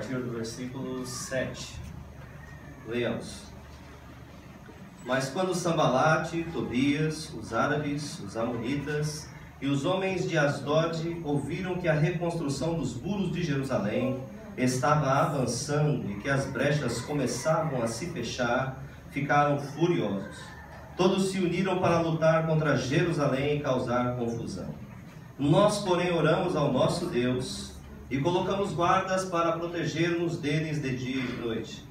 partir do versículo 7. Leamos. Mas quando Sambalate, Tobias, os árabes, os amonitas e os homens de Asdod ouviram que a reconstrução dos muros de Jerusalém estava avançando e que as brechas começavam a se fechar, ficaram furiosos. Todos se uniram para lutar contra Jerusalém e causar confusão. Nós, porém, oramos ao nosso Deus e colocamos guardas para proteger-nos deles de dia e de noite.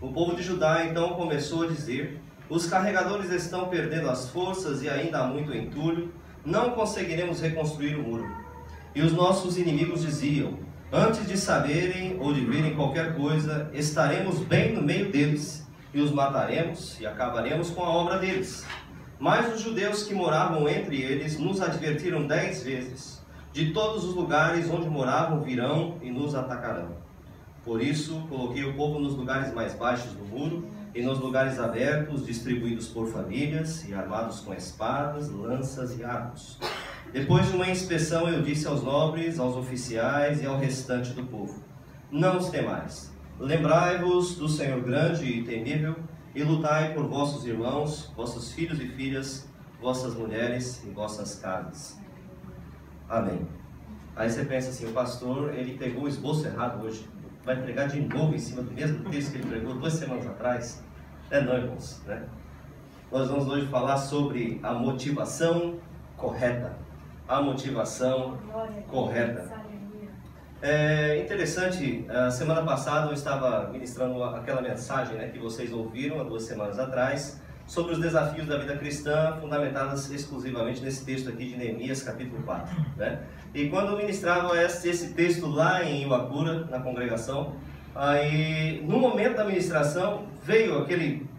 O povo de Judá então começou a dizer: os carregadores estão perdendo as forças e ainda há muito entulho, não conseguiremos reconstruir o muro. E os nossos inimigos diziam: antes de saberem ou de verem qualquer coisa, estaremos bem no meio deles, e os mataremos e acabaremos com a obra deles. Mas os judeus que moravam entre eles nos advertiram 10 vezes: de todos os lugares onde moravam virão e nos atacarão. Por isso, coloquei o povo nos lugares mais baixos do muro e nos lugares abertos, distribuídos por famílias e armados com espadas, lanças e arcos. Depois de uma inspeção, eu disse aos nobres, aos oficiais e ao restante do povo: não os temais. Lembrai-vos do Senhor grande e temível e lutai por vossos irmãos, vossos filhos e filhas, vossas mulheres e vossas casas. Amém. Aí você pensa assim: o pastor, ele pegou o esboço errado hoje. Vai pregar de novo em cima do mesmo texto que ele pregou 2 semanas atrás. Não, irmãos, né? Nós vamos hoje falar sobre a motivação correta. A motivação correta. É interessante, a semana passada eu estava ministrando aquela mensagem, né, que vocês ouviram há 2 semanas atrás, sobre os desafios da vida cristã, fundamentadas exclusivamente nesse texto aqui de Neemias, capítulo 4. Né? E quando eu ministrava esse texto lá em Iwakura, na congregação, aí no momento da ministração veio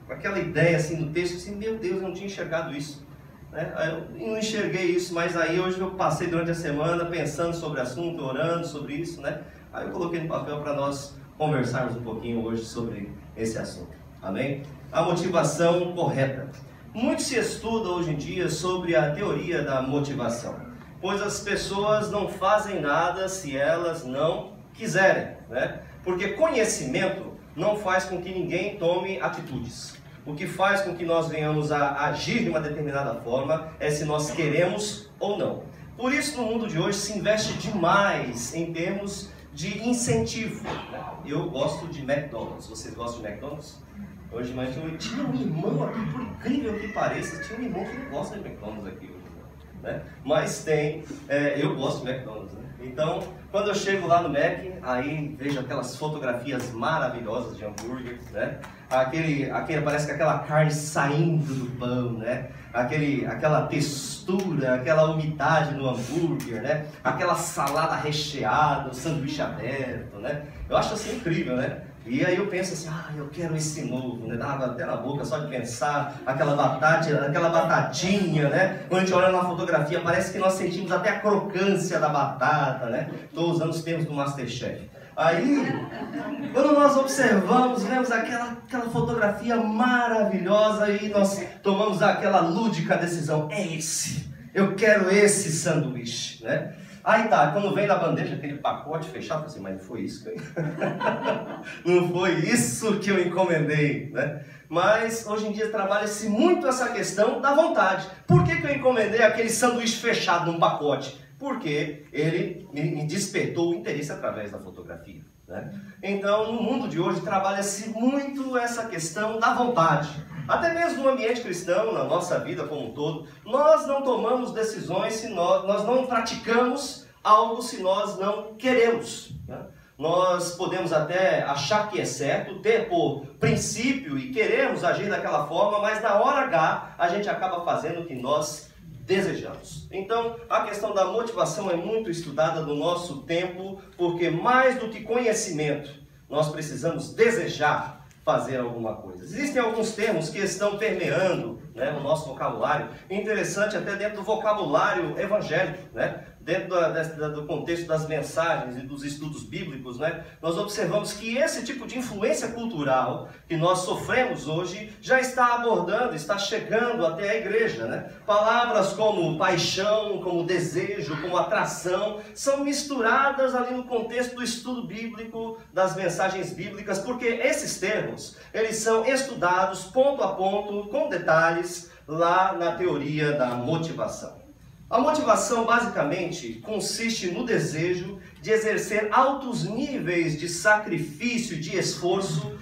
aquela ideia assim no texto, assim: meu Deus, eu não tinha enxergado isso. Né? Eu não enxerguei isso, mas aí hoje eu passei durante a semana pensando sobre o assunto, orando sobre isso, né? Aí eu coloquei no papel para nós conversarmos um pouquinho hoje sobre esse assunto. Amém? A motivação correta. Muito se estuda hoje em dia sobre a teoria da motivação, pois as pessoas não fazem nada se elas não quiserem, né? Porque conhecimento não faz com que ninguém tome atitudes. O que faz com que nós venhamos a agir de uma determinada forma é se nós queremos ou não. Por isso, no mundo de hoje, se investe demais em termos de incentivo. Eu gosto de McDonald's. Vocês gostam de McDonald's? Hoje, mas tinha um irmão aqui, por incrível que pareça, tinha um irmão que não gosta de McDonald's aqui hoje, né? Mas tem, eu gosto de McDonald's, né? Então, quando eu chego lá no Mac, aí vejo aquelas fotografias maravilhosas de hambúrguer, né? Parece que aquela carne saindo do pão, né? Aquela textura, aquela umidade no hambúrguer, né? Aquela salada recheada, o sanduíche aberto, né? Eu acho assim incrível, né? E aí eu penso assim: eu quero esse novo, né? Dá água até na boca só de pensar, aquela batatinha, né? Quando a gente olha na fotografia, parece que nós sentimos até a crocância da batata, né? Estou usando os termos do Masterchef. Aí, quando nós observamos, vemos aquela fotografia maravilhosa e nós tomamos aquela lúdica decisão: é esse, eu quero esse sanduíche, né? Aí tá, quando vem na bandeja aquele pacote fechado, assim: mas não foi isso que eu... não foi isso que eu encomendei, né? Mas hoje em dia trabalha-se muito essa questão da vontade. Por que eu encomendei aquele sanduíche fechado num pacote? Porque ele me despertou o interesse através da fotografia, né? Então, no mundo de hoje, trabalha-se muito essa questão da vontade. Até mesmo no ambiente cristão, na nossa vida como um todo, nós não tomamos decisões se nós não praticamos algo se nós não queremos, né? Nós podemos até achar que é certo, ter por princípio e queremos agir daquela forma, mas na hora H a gente acaba fazendo o que nós desejamos. Então, a questão da motivação é muito estudada no nosso tempo, porque mais do que conhecimento, nós precisamos desejar fazer alguma coisa. Existem alguns termos que estão permeando, né, o nosso vocabulário. Interessante até dentro do vocabulário evangélico, né, dentro do contexto das mensagens e dos estudos bíblicos, né, nós observamos que esse tipo de influência cultural que nós sofremos hoje já está abordando, está chegando até a igreja, né? Palavras como paixão, como desejo, como atração, são misturadas ali no contexto do estudo bíblico, das mensagens bíblicas, porque esses termos, eles são estudados ponto a ponto, com detalhes, lá na teoria da motivação. A motivação, basicamente, consiste no desejo de exercer altos níveis de sacrifício e de esforço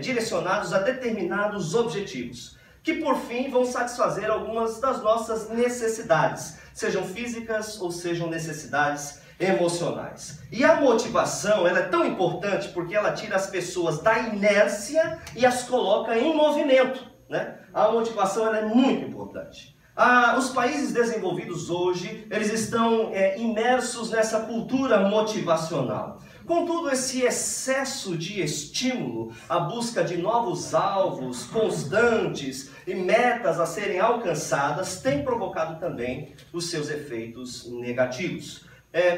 direcionados a determinados objetivos, que por fim vão satisfazer algumas das nossas necessidades, sejam físicas ou sejam necessidades emocionais. E a motivação, ela é tão importante porque ela tira as pessoas da inércia e as coloca em movimento, né? A motivação, ela é muito importante. Os países desenvolvidos hoje, eles estão imersos nessa cultura motivacional. Contudo, esse excesso de estímulo, a busca de novos alvos constantes e metas a serem alcançadas, tem provocado também os seus efeitos negativos.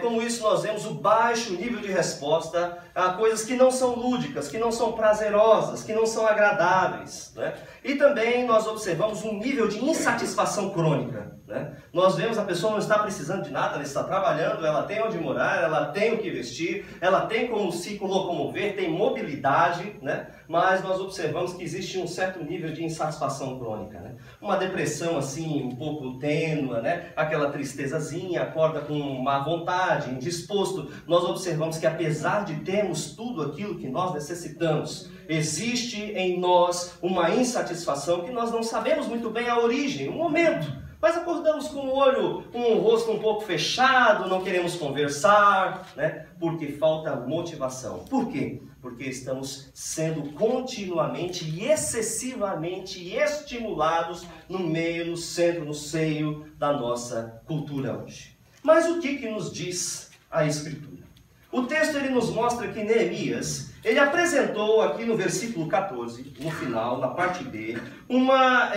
Como isso, nós vemos o baixo nível de resposta a coisas que não são lúdicas, que não são prazerosas, que não são agradáveis, né? E também nós observamos um nível de insatisfação crônica, né? Nós vemos a pessoa não está precisando de nada, ela está trabalhando, ela tem onde morar, ela tem o que vestir, ela tem como se locomover, tem mobilidade, né? Mas nós observamos que existe um certo nível de insatisfação crônica, né? Uma depressão assim, um pouco tênua, né? Aquela tristezazinha, acorda com má vontade, indisposto. Nós observamos que apesar de termos tudo aquilo que nós necessitamos, existe em nós uma insatisfação que nós não sabemos muito bem a origem, o momento. Mas acordamos com o olho, com o rosto um pouco fechado, não queremos conversar, né? Porque falta motivação. Por quê? Porque estamos sendo continuamente e excessivamente estimulados no meio, no centro, no seio da nossa cultura hoje. Mas o que nos diz a Escritura? O texto ele nos mostra que Neemias, ele apresentou aqui no versículo 14, no final, na parte B, uma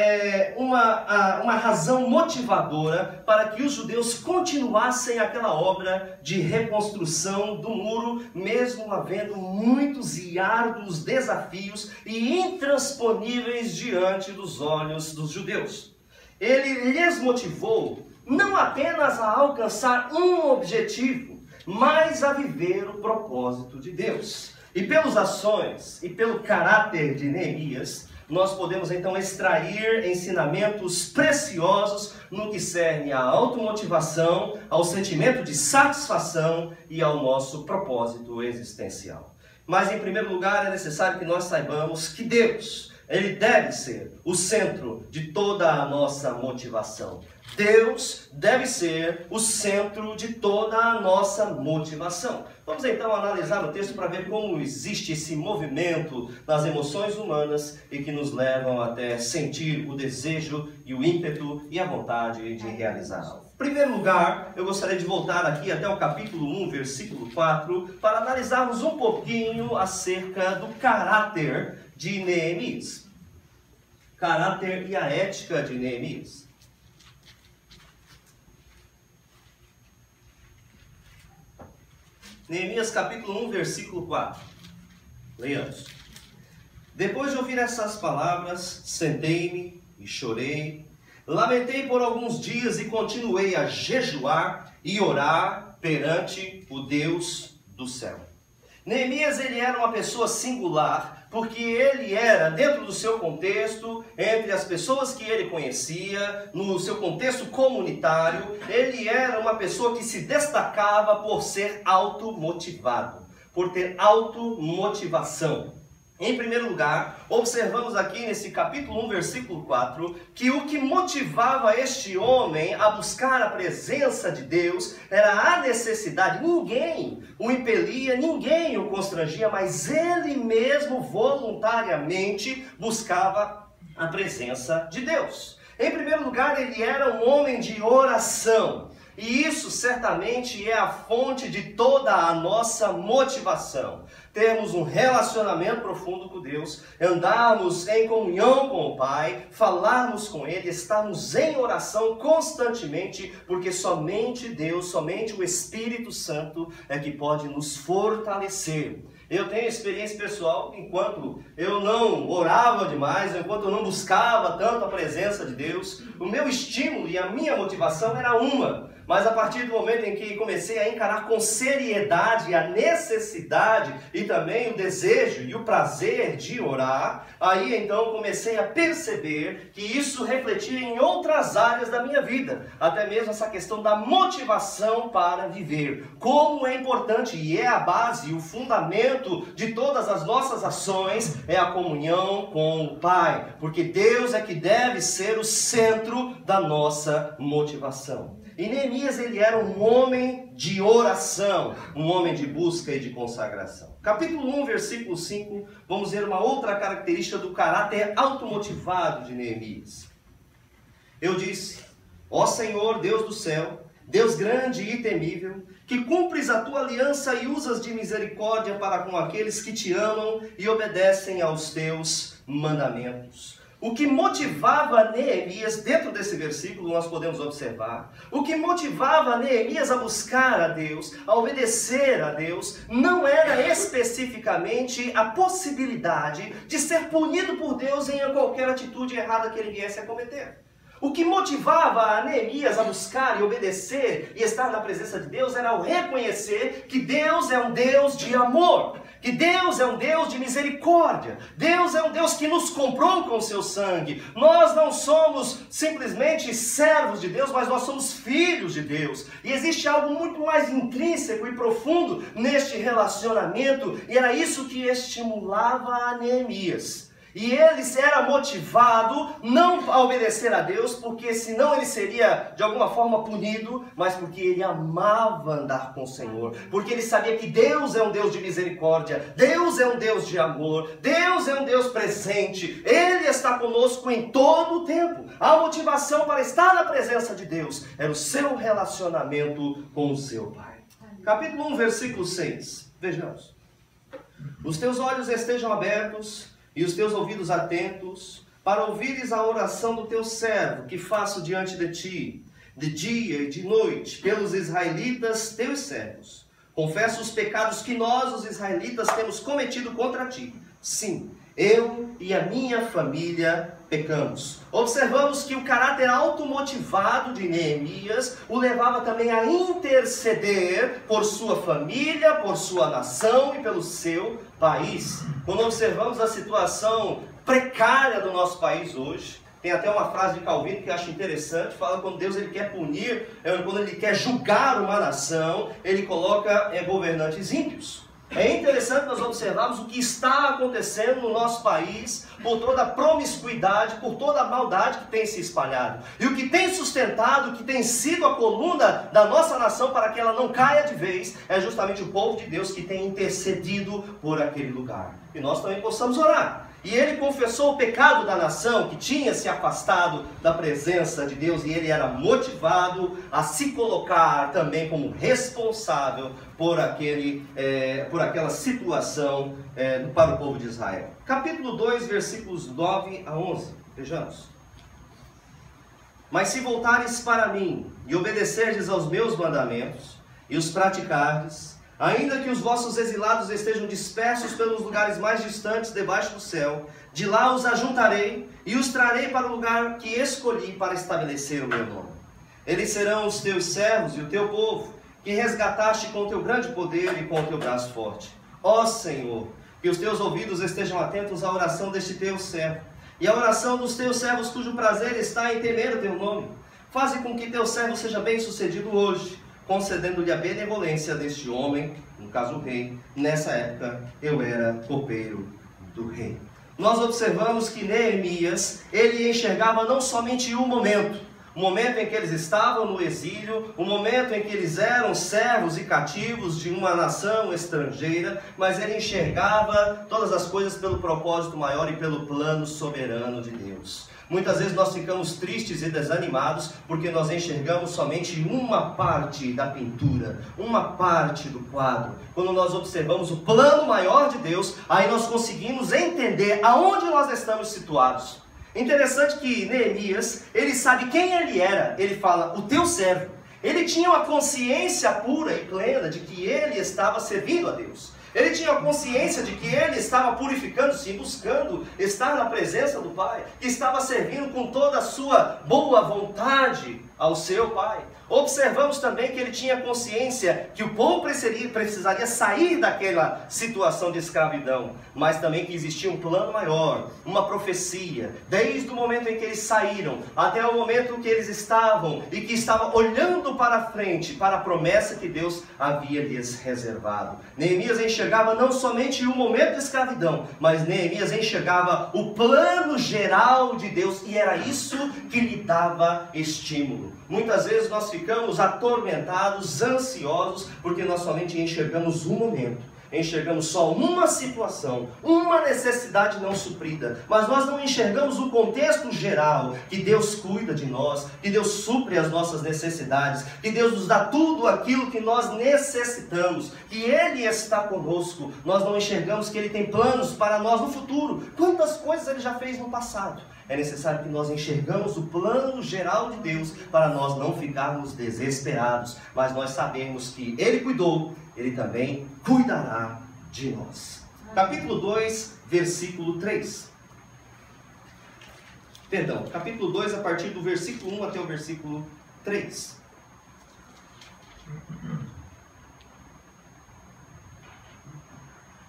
razão motivadora para que os judeus continuassem aquela obra de reconstrução do muro, mesmo havendo muitos e árduos desafios e intransponíveis diante dos olhos dos judeus. Ele lhes motivou não apenas a alcançar um objetivo, mas a viver o propósito de Deus. E pelas ações e pelo caráter de Neemias, nós podemos então extrair ensinamentos preciosos no que cerne à automotivação, ao sentimento de satisfação e ao nosso propósito existencial. Mas em primeiro lugar é necessário que nós saibamos que Deus, ele deve ser o centro de toda a nossa motivação. Deus deve ser o centro de toda a nossa motivação. Vamos então analisar o texto para ver como existe esse movimento nas emoções humanas e que nos levam até sentir o desejo e o ímpeto e a vontade de realizar algo. Em primeiro lugar, eu gostaria de voltar aqui até o capítulo 1, versículo 4, para analisarmos um pouquinho acerca do caráter de Neemias. Caráter e a ética de Neemias. Neemias capítulo 1, versículo 4. Leiamos. Depois de ouvir essas palavras, sentei-me e chorei. Lamentei por alguns dias e continuei a jejuar e orar perante o Deus do céu. Neemias, ele era uma pessoa singular, porque ele era, dentro do seu contexto, entre as pessoas que ele conhecia, no seu contexto comunitário, ele era uma pessoa que se destacava por ser automotivado, por ter automotivação. Em primeiro lugar, observamos aqui nesse capítulo 1, versículo 4, que o que motivava este homem a buscar a presença de Deus era a necessidade. Ninguém o impelia, ninguém o constrangia, mas ele mesmo voluntariamente buscava a presença de Deus. Em primeiro lugar, ele era um homem de oração. E isso certamente é a fonte de toda a nossa motivação. termos um relacionamento profundo com Deus, andarmos em comunhão com o Pai, falarmos com Ele, estarmos em oração constantemente, porque somente Deus, somente o Espírito Santo é que pode nos fortalecer. Eu tenho experiência pessoal, enquanto eu não orava demais, enquanto eu não buscava tanto a presença de Deus, o meu estímulo e a minha motivação era uma. Mas a partir do momento em que comecei a encarar com seriedade a necessidade e também o desejo e o prazer de orar, aí então comecei a perceber que isso refletia em outras áreas da minha vida. Até mesmo essa questão da motivação para viver. Como é importante e é a base, o fundamento de todas as nossas ações é a comunhão com o Pai. Porque Deus é que deve ser o centro da nossa motivação. E Neemias, ele era um homem de oração, um homem de busca e de consagração. Capítulo 1, versículo 5, vamos ver uma outra característica do caráter automotivado de Neemias. Eu disse: ó Senhor, Deus do céu, Deus grande e temível, que cumpres a tua aliança e usas de misericórdia para com aqueles que te amam e obedecem aos teus mandamentos. O que motivava Neemias, dentro desse versículo nós podemos observar, o que motivava Neemias a buscar a Deus, a obedecer a Deus, não era especificamente a possibilidade de ser punido por Deus em qualquer atitude errada que ele viesse a cometer. O que motivava a Neemias a buscar e obedecer e estar na presença de Deus era o reconhecer que Deus é um Deus de amor, que Deus é um Deus de misericórdia, Deus é um Deus que nos comprou com o seu sangue. Nós não somos simplesmente servos de Deus, mas nós somos filhos de Deus. E existe algo muito mais intrínseco e profundo neste relacionamento, e era isso que estimulava a Neemias. E ele era motivado não a obedecer a Deus, porque senão ele seria de alguma forma punido, mas porque ele amava andar com o Senhor, porque ele sabia que Deus é um Deus de misericórdia, Deus é um Deus de amor, Deus é um Deus presente, Ele está conosco em todo o tempo. A motivação para estar na presença de Deus era o seu relacionamento com o seu Pai. Capítulo 1, versículo 6, vejamos: os teus olhos estejam abertos e os teus ouvidos atentos, para ouvires a oração do teu servo, que faço diante de ti, de dia e de noite, pelos israelitas, teus servos. Confesso os pecados que nós, os israelitas, temos cometido contra ti. Sim, eu e a minha família pecamos. Observamos que o caráter automotivado de Neemias o levava também a interceder por sua família, por sua nação e pelo seu país. Quando observamos a situação precária do nosso país hoje, tem até uma frase de Calvino que eu acho interessante, fala quando Deus ele quer punir, quando ele quer julgar uma nação, ele coloca governantes ímpios. É interessante nós observarmos o que está acontecendo no nosso país, por toda a promiscuidade, por toda a maldade que tem se espalhado. E o que tem sustentado, o que tem sido a coluna da nossa nação para que ela não caia de vez, é justamente o povo de Deus que tem intercedido por aquele lugar. E nós também possamos orar. E ele confessou o pecado da nação que tinha se afastado da presença de Deus, e ele era motivado a se colocar também como responsável por aquela situação para o povo de Israel. Capítulo 2, versículos 9 a 11. Vejamos. Mas se voltares para mim e obedecerdes aos meus mandamentos e os praticardes, ainda que os vossos exilados estejam dispersos pelos lugares mais distantes debaixo do céu, de lá os ajuntarei e os trarei para o lugar que escolhi para estabelecer o meu nome. Eles serão os teus servos e o teu povo, que resgataste com o teu grande poder e com o teu braço forte. Ó Senhor, que os teus ouvidos estejam atentos à oração deste teu servo, e à oração dos teus servos cujo prazer está em temer o teu nome. Faze com que teu servo seja bem sucedido hoje, concedendo-lhe a benevolência deste homem, no caso o rei. Nessa época eu era copeiro do rei. Nós observamos que Neemias, ele enxergava não somente um momento, o momento em que eles estavam no exílio, o momento em que eles eram servos e cativos de uma nação estrangeira, mas ele enxergava todas as coisas pelo propósito maior e pelo plano soberano de Deus. Muitas vezes nós ficamos tristes e desanimados porque nós enxergamos somente uma parte da pintura, uma parte do quadro. Quando nós observamos o plano maior de Deus, aí nós conseguimos entender aonde nós estamos situados. Interessante que Neemias, ele sabe quem ele era. Ele fala, o teu servo. Ele tinha uma consciência pura e plena de que ele estava servindo a Deus. Ele tinha a consciência de que ele estava purificando-se, buscando estar na presença do Pai, que estava servindo com toda a sua boa vontade ao seu Pai. Observamos também que ele tinha consciência que o povo precisaria sair daquela situação de escravidão, mas também que existia um plano maior, uma profecia, desde o momento em que eles saíram, até o momento em que eles estavam, e que estavam olhando para frente, para a promessa que Deus havia lhes reservado. Neemias enxergava não somente o momento de escravidão, mas Neemias enxergava o plano geral de Deus, e era isso que lhe dava estímulo. Muitas vezes nós ficamos atormentados, ansiosos, porque nós somente enxergamos um momento, enxergamos só uma situação, uma necessidade não suprida, mas nós não enxergamos o contexto geral, que Deus cuida de nós, que Deus supre as nossas necessidades, que Deus nos dá tudo aquilo que nós necessitamos, que Ele está conosco. Nós não enxergamos que Ele tem planos para nós no futuro. Quantas coisas Ele já fez no passado. É necessário que nós enxergamos o plano geral de Deus para nós não ficarmos desesperados, mas nós sabemos que Ele cuidou, Ele também cuidará de nós. Capítulo 2, versículo 3. Perdão, capítulo 2, a partir do versículo 1 até o versículo 3.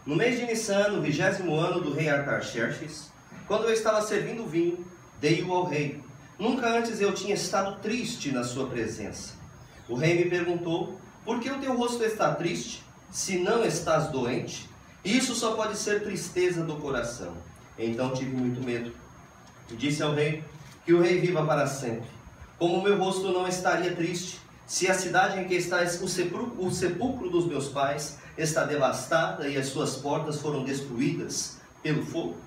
No mês de Nissan, no 20º ano do rei Artaxerxes, quando eu estava servindo vinho, dei-o ao rei. Nunca antes eu tinha estado triste na sua presença. O rei me perguntou, por que o teu rosto está triste, se não estás doente? Isso só pode ser tristeza do coração. Então tive muito medo. E disse ao rei, que o rei viva para sempre. Como o meu rosto não estaria triste, se a cidade em que está o sepulcro dos meus pais está devastada e as suas portas foram destruídas pelo fogo?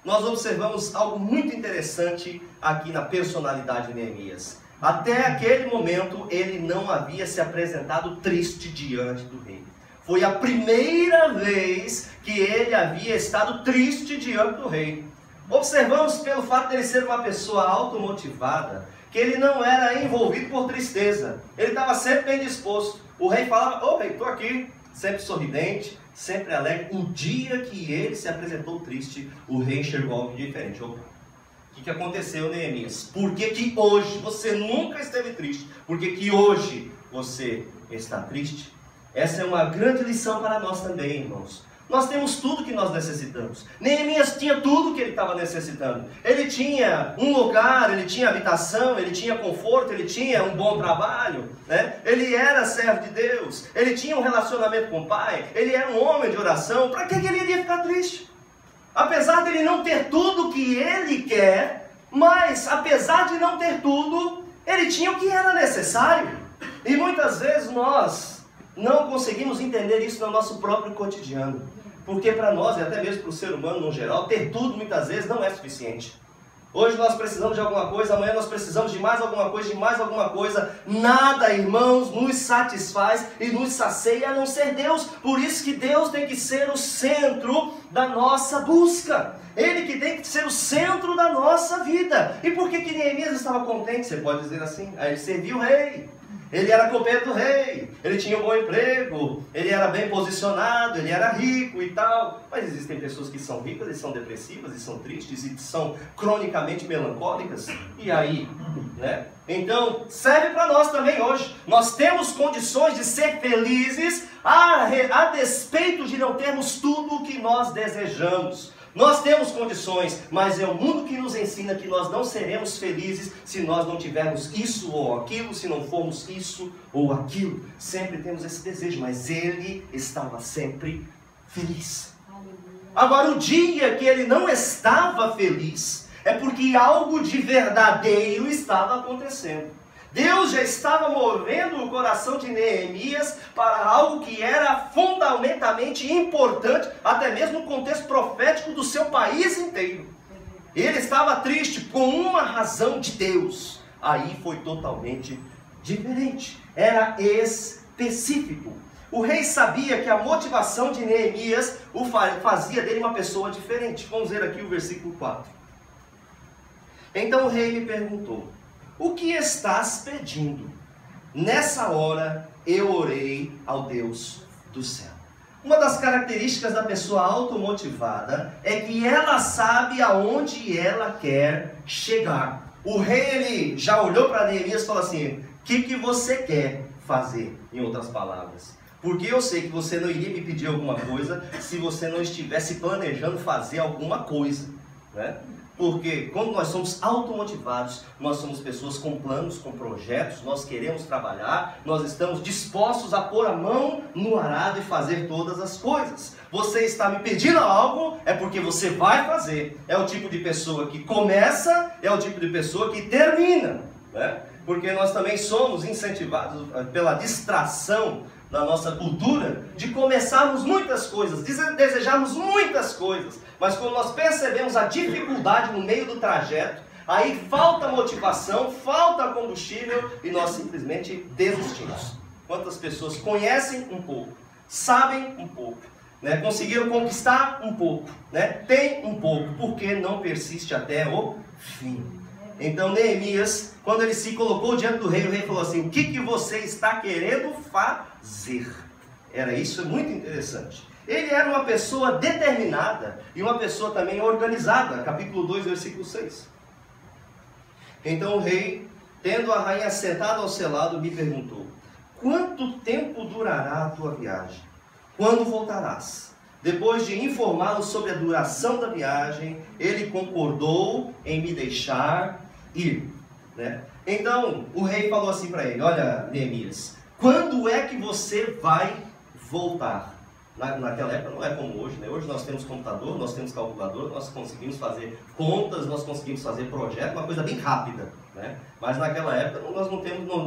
Nós observamos algo muito interessante aqui na personalidade de Neemias. Até aquele momento, ele não havia se apresentado triste diante do rei. Foi a primeira vez que ele havia estado triste diante do rei. Observamos pelo fato de ele ser uma pessoa automotivada, que ele não era envolvido por tristeza. Ele estava sempre bem disposto. O rei falava, ô rei, estou aqui, sempre sorridente, sempre alegre. Um dia que ele se apresentou triste, o rei enxergou algo diferente. Opa, o que aconteceu, Neemias? Por que hoje você nunca esteve triste? Por que hoje você está triste? Essa é uma grande lição para nós também, irmãos. Nós temos tudo que nós necessitamos. Neemias tinha tudo que ele estava necessitando. Ele tinha um lugar, ele tinha habitação, ele tinha conforto, ele tinha um bom trabalho, né? Ele era servo de Deus, ele tinha um relacionamento com o Pai, ele era um homem de oração. Para que ele iria ficar triste? Apesar de ele não ter tudo que ele quer, mas apesar de não ter tudo, ele tinha o que era necessário. E muitas vezes nós não conseguimos entender isso no nosso próprio cotidiano. Porque para nós, e até mesmo para o ser humano no geral, ter tudo muitas vezes não é suficiente. Hoje nós precisamos de alguma coisa, amanhã nós precisamos de mais alguma coisa, de mais alguma coisa. Nada, irmãos, nos satisfaz e nos sacia a não ser Deus. Por isso que Deus tem que ser o centro da nossa busca. Ele que tem que ser o centro da nossa vida. E por que Neemias estava contente? Você pode dizer assim, aí ele serviu o rei. Ele era copeiro do rei, ele tinha um bom emprego, ele era bem posicionado, ele era rico e tal. Mas existem pessoas que são ricas e são depressivas e são tristes e são cronicamente melancólicas. E aí, né? Então, serve para nós também hoje. Nós temos condições de ser felizes a despeito de não termos tudo o que nós desejamos. Nós temos condições, mas é o mundo que nos ensina que nós não seremos felizes se nós não tivermos isso ou aquilo, se não formos isso ou aquilo. Sempre temos esse desejo, mas ele estava sempre feliz. Agora, o dia que ele não estava feliz, é porque algo de verdadeiro estava acontecendo. Deus já estava movendo o coração de Neemias para algo que era fundamentalmente importante, até mesmo no contexto profético do seu país inteiro. Ele estava triste com uma razão de Deus. Aí foi totalmente diferente. Era específico. O rei sabia que a motivação de Neemias o fazia dele uma pessoa diferente. Vamos ver aqui o versículo 4. Então o rei me perguntou: o que estás pedindo? Nessa hora eu orei ao Deus do céu. Uma das características da pessoa automotivada é que ela sabe aonde ela quer chegar. O rei ele já olhou para Neemias e falou assim: o que você quer fazer? Em outras palavras, porque eu sei que você não iria me pedir alguma coisa se você não estivesse planejando fazer alguma coisa, né? Porque quando nós somos automotivados, nós somos pessoas com planos, com projetos, nós queremos trabalhar, nós estamos dispostos a pôr a mão no arado e fazer todas as coisas. Você está me pedindo algo, é porque você vai fazer. É o tipo de pessoa que começa, é o tipo de pessoa que termina, né? Porque nós também somos incentivados pela distração na nossa cultura, de começarmos muitas coisas, desejarmos muitas coisas, mas quando nós percebemos a dificuldade no meio do trajeto, aí falta motivação, falta combustível e nós simplesmente desistimos. Quantas pessoas conhecem um pouco, sabem um pouco, né? Conseguiram conquistar um pouco, né? Tem um pouco, porque não persiste até o fim. Então Neemias, quando ele se colocou diante do rei, o rei falou assim: o que você está querendo fazer? Era isso, é muito interessante. Ele era uma pessoa determinada e uma pessoa também organizada. Capítulo 2, versículo 6. Então o rei, tendo a rainha sentada ao seu lado, me perguntou: quanto tempo durará a tua viagem? Quando voltarás? Depois de informá-lo sobre a duração da viagem, ele concordou em me deixar ir, né? Então o rei falou assim para ele: olha, Neemias, quando é que você vai voltar? Naquela época não é como hoje, né? Hoje nós temos computador, nós temos calculador, nós conseguimos fazer contas, nós conseguimos fazer projeto, uma coisa bem rápida, né? Mas naquela época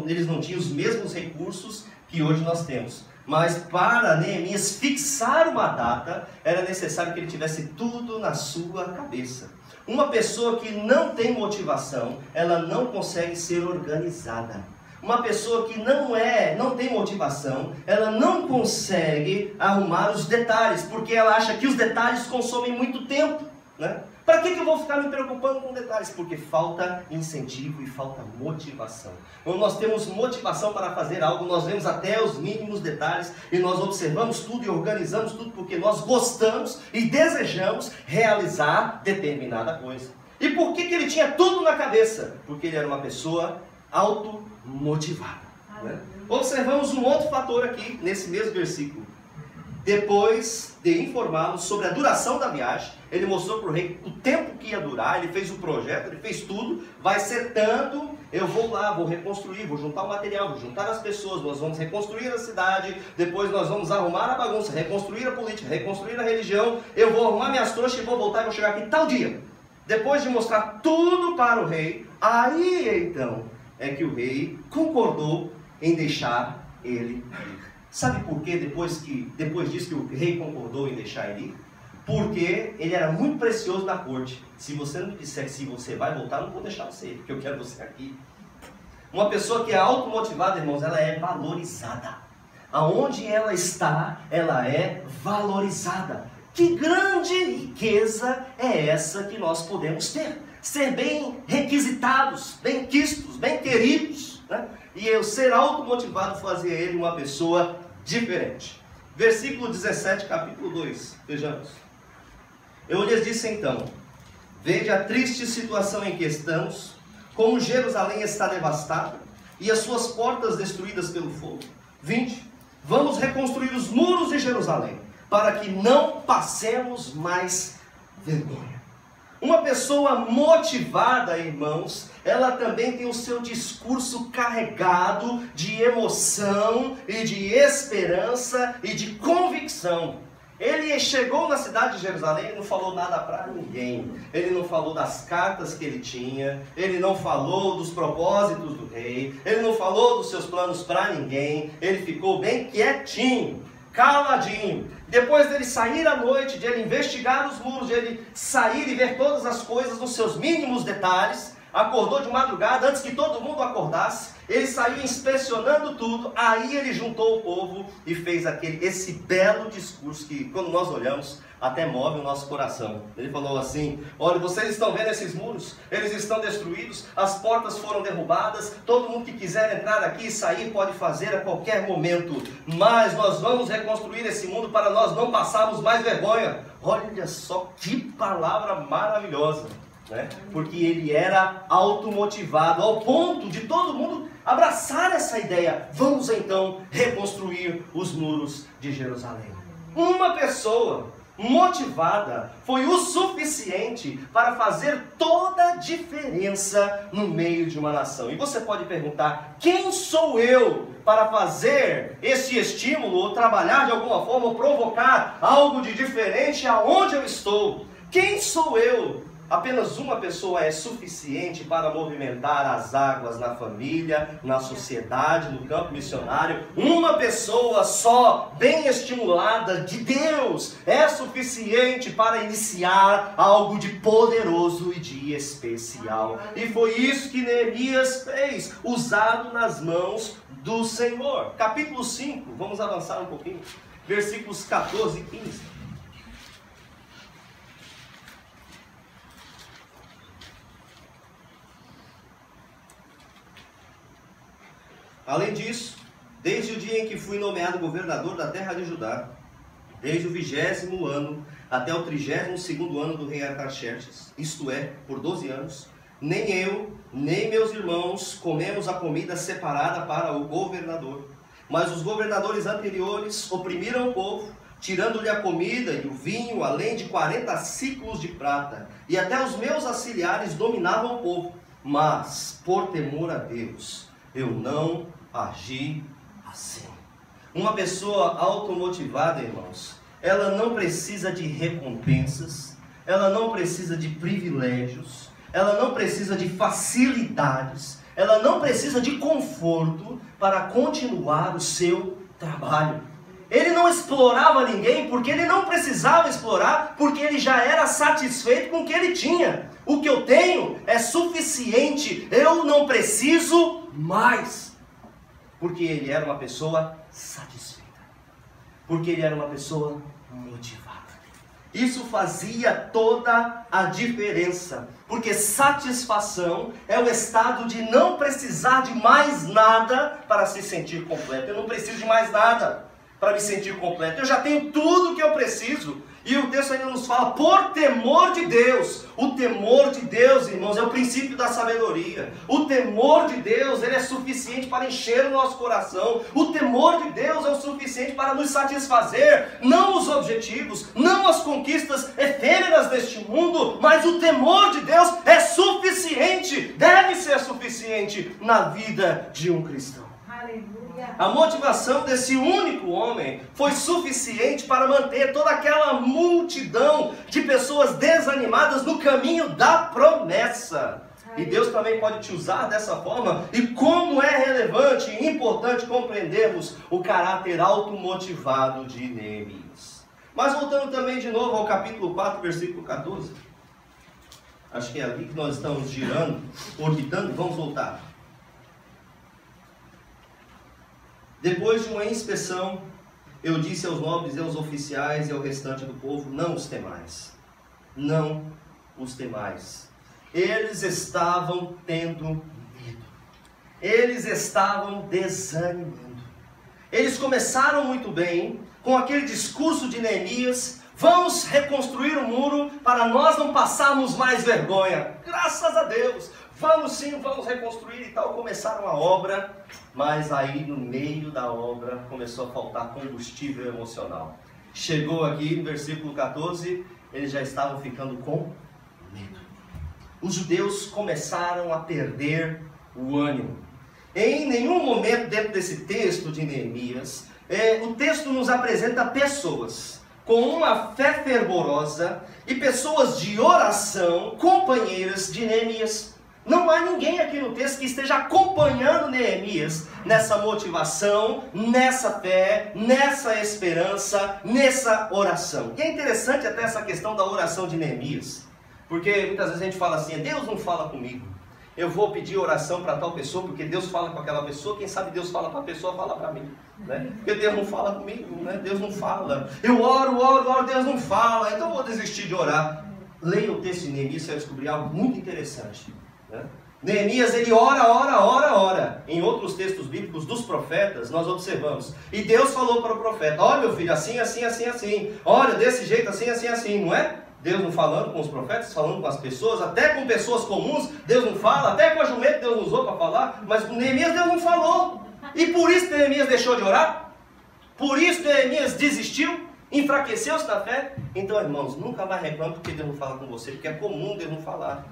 eles não tinham os mesmos recursos que hoje nós temos. Mas para Neemias fixar uma data, era necessário que ele tivesse tudo na sua cabeça. Uma pessoa que não tem motivação, ela não consegue ser organizada. Uma pessoa que não tem motivação, ela não consegue arrumar os detalhes, porque ela acha que os detalhes consomem muito tempo, né? Para que eu vou ficar me preocupando com detalhes? Porque falta incentivo e falta motivação. Quando nós temos motivação para fazer algo, nós vemos até os mínimos detalhes e nós observamos tudo e organizamos tudo porque nós gostamos e desejamos realizar determinada coisa. E por que ele tinha tudo na cabeça? Porque ele era uma pessoa automotivada, né? Observamos um outro fator aqui nesse mesmo versículo. Depois de informá-lo sobre a duração da viagem, ele mostrou para o rei o tempo que ia durar, ele fez o projeto, ele fez tudo, vai ser tanto, eu vou lá, vou reconstruir, vou juntar o material, vou juntar as pessoas, nós vamos reconstruir a cidade, depois nós vamos arrumar a bagunça, reconstruir a política, reconstruir a religião, eu vou arrumar minhas trouxas e vou voltar e vou chegar aqui tal dia. Depois de mostrar tudo para o rei, aí então é que o rei concordou em deixar ele ir. Sabe por quê? Depois disso que o rei concordou em deixar ele ir? Porque ele era muito precioso na corte. Se você não me disser que se você vai voltar, eu não vou deixar você ir, porque eu quero você aqui. Uma pessoa que é automotivada, irmãos, ela é valorizada. Aonde ela está, ela é valorizada. Que grande riqueza é essa que nós podemos ter? Ser bem requisitados, bem quistos, bem queridos, né? E eu ser automotivado fazia ele uma pessoa diferente. Versículo 17, capítulo 2, vejamos. Eu lhes disse então: vede a triste situação em que estamos, como Jerusalém está devastada e as suas portas destruídas pelo fogo. 20. Vamos reconstruir os muros de Jerusalém, para que não passemos mais vergonha. Uma pessoa motivada, irmãos, ela também tem o seu discurso carregado de emoção e de esperança e de convicção. Ele chegou na cidade de Jerusalém e não falou nada para ninguém. Ele não falou das cartas que ele tinha, ele não falou dos propósitos do rei, ele não falou dos seus planos para ninguém. Ele ficou bem quietinho, caladinho. Depois dele sair à noite, de ele investigar os muros, de ele sair e ver todas as coisas nos seus mínimos detalhes, acordou de madrugada, antes que todo mundo acordasse, ele saiu inspecionando tudo, aí ele juntou o povo e fez esse belo discurso que, quando nós olhamos, até move o nosso coração. Ele falou assim: olha, vocês estão vendo esses muros? Eles estão destruídos, as portas foram derrubadas, todo mundo que quiser entrar aqui e sair pode fazer a qualquer momento, mas nós vamos reconstruir esse mundo para nós não passarmos mais vergonha. Olha só que palavra maravilhosa, né? Porque ele era automotivado, ao ponto de todo mundo abraçar essa ideia. Vamos então reconstruir os muros de Jerusalém. Uma pessoa motivada foi o suficiente para fazer toda a diferença no meio de uma nação. E você pode perguntar: quem sou eu para fazer esse estímulo, ou trabalhar de alguma forma, ou provocar algo de diferente aonde eu estou? Quem sou eu? Apenas uma pessoa é suficiente para movimentar as águas na família, na sociedade, no campo missionário. Uma pessoa só, bem estimulada de Deus, é suficiente para iniciar algo de poderoso e de especial. E foi isso que Neemias fez, usado nas mãos do Senhor. Capítulo 5, vamos avançar um pouquinho, versículos 14 e 15. Além disso, desde o dia em que fui nomeado governador da terra de Judá, desde o 20º ano até o 32º ano do rei Artaxerxes, isto é, por 12 anos, nem eu, nem meus irmãos comemos a comida separada para o governador. Mas os governadores anteriores oprimiram o povo, tirando-lhe a comida e o vinho, além de 40 ciclos de prata, e até os meus auxiliares dominavam o povo. Mas, por temor a Deus, eu não agi assim. Uma pessoa automotivada, irmãos, ela não precisa de recompensas, ela não precisa de privilégios, ela não precisa de facilidades, ela não precisa de conforto para continuar o seu trabalho. Ele não explorava ninguém porque ele não precisava explorar, porque ele já era satisfeito com o que ele tinha. O que eu tenho é suficiente, eu não preciso mais. Porque ele era uma pessoa satisfeita, porque ele era uma pessoa motivada. Isso fazia toda a diferença, porque satisfação é o estado de não precisar de mais nada para se sentir completo. Eu não preciso de mais nada para me sentir completo, eu já tenho tudo que eu preciso. E o texto ainda nos fala, por temor de Deus. O temor de Deus, irmãos, é o princípio da sabedoria. O temor de Deus, ele é suficiente para encher o nosso coração. O temor de Deus é o suficiente para nos satisfazer, não os objetivos, não as conquistas efêmeras deste mundo, mas o temor de Deus é suficiente, deve ser suficiente na vida de um cristão. Aleluia. A motivação desse único homem foi suficiente para manter toda aquela multidão de pessoas desanimadas no caminho da promessa. E Deus também pode te usar dessa forma. E como é relevante e importante compreendermos o caráter automotivado de Neemias. Mas voltando também de novo ao capítulo 4, versículo 14. Acho que é ali que nós estamos girando, orbitando. Vamos voltar. Depois de uma inspeção, eu disse aos nobres e aos oficiais e ao restante do povo, não os temais, não os temais. Eles estavam tendo medo, eles estavam desanimando. Eles começaram muito bem, com aquele discurso de Neemias, vamos reconstruir o muro para nós não passarmos mais vergonha. Graças a Deus, vamos sim, vamos reconstruir e tal. Começaram a obra. Mas aí no meio da obra começou a faltar combustível emocional. Chegou aqui no versículo 14, eles já estavam ficando com medo. Os judeus começaram a perder o ânimo. Em nenhum momento dentro desse texto de Neemias, o texto nos apresenta pessoas. com uma fé fervorosa e pessoas de oração, companheiras de Neemias. Não há ninguém aqui no texto que esteja acompanhando Neemias nessa motivação, nessa fé, nessa esperança, nessa oração. E é interessante até essa questão da oração de Neemias, porque muitas vezes a gente fala assim: Deus não fala comigo, eu vou pedir oração para tal pessoa, porque Deus fala com aquela pessoa, quem sabe Deus fala para a pessoa, fala para mim, né? Porque Deus não fala comigo, né? Deus não fala, eu oro, Deus não fala, então eu vou desistir de orar. Leia o texto de Neemias, você vai descobrir algo muito interessante, né? Neemias, ele ora. Em outros textos bíblicos dos profetas, nós observamos, e Deus falou para o profeta: olha meu filho, assim, olha desse jeito, assim, não é? Deus não falando com os profetas, falando com as pessoas, até com pessoas comuns, Deus não fala, até com a jumenta Deus não usou para falar, mas com Neemias Deus não falou. E por isso Neemias deixou de orar? Por isso Neemias desistiu? Enfraqueceu-se na fé? Então, irmãos, nunca mais reclame porque Deus não fala com você, porque é comum Deus não falar.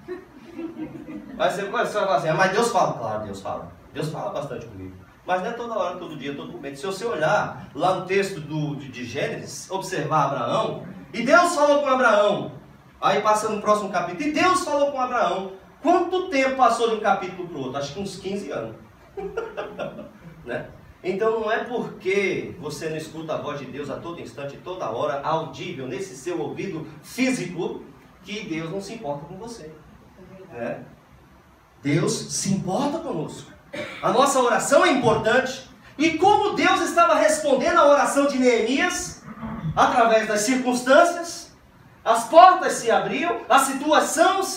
Mas você vai falar assim: mas Deus fala. Claro, Deus fala. Deus fala bastante comigo. Mas não é toda hora, todo dia, todo momento. Se você olhar lá no texto de Gênesis, observar Abraão, e Deus falou com Abraão. Aí passa no próximo capítulo, e Deus falou com Abraão. Quanto tempo passou de um capítulo para o outro? Acho que uns 15 anos. Né? Então não é porque você não escuta a voz de Deus a todo instante, toda hora, audível, nesse seu ouvido físico, que Deus não se importa com você. Né? Deus se importa conosco. A nossa oração é importante. E como Deus estava respondendo a oração de Neemias, através das circunstâncias, as portas se abriam, as situações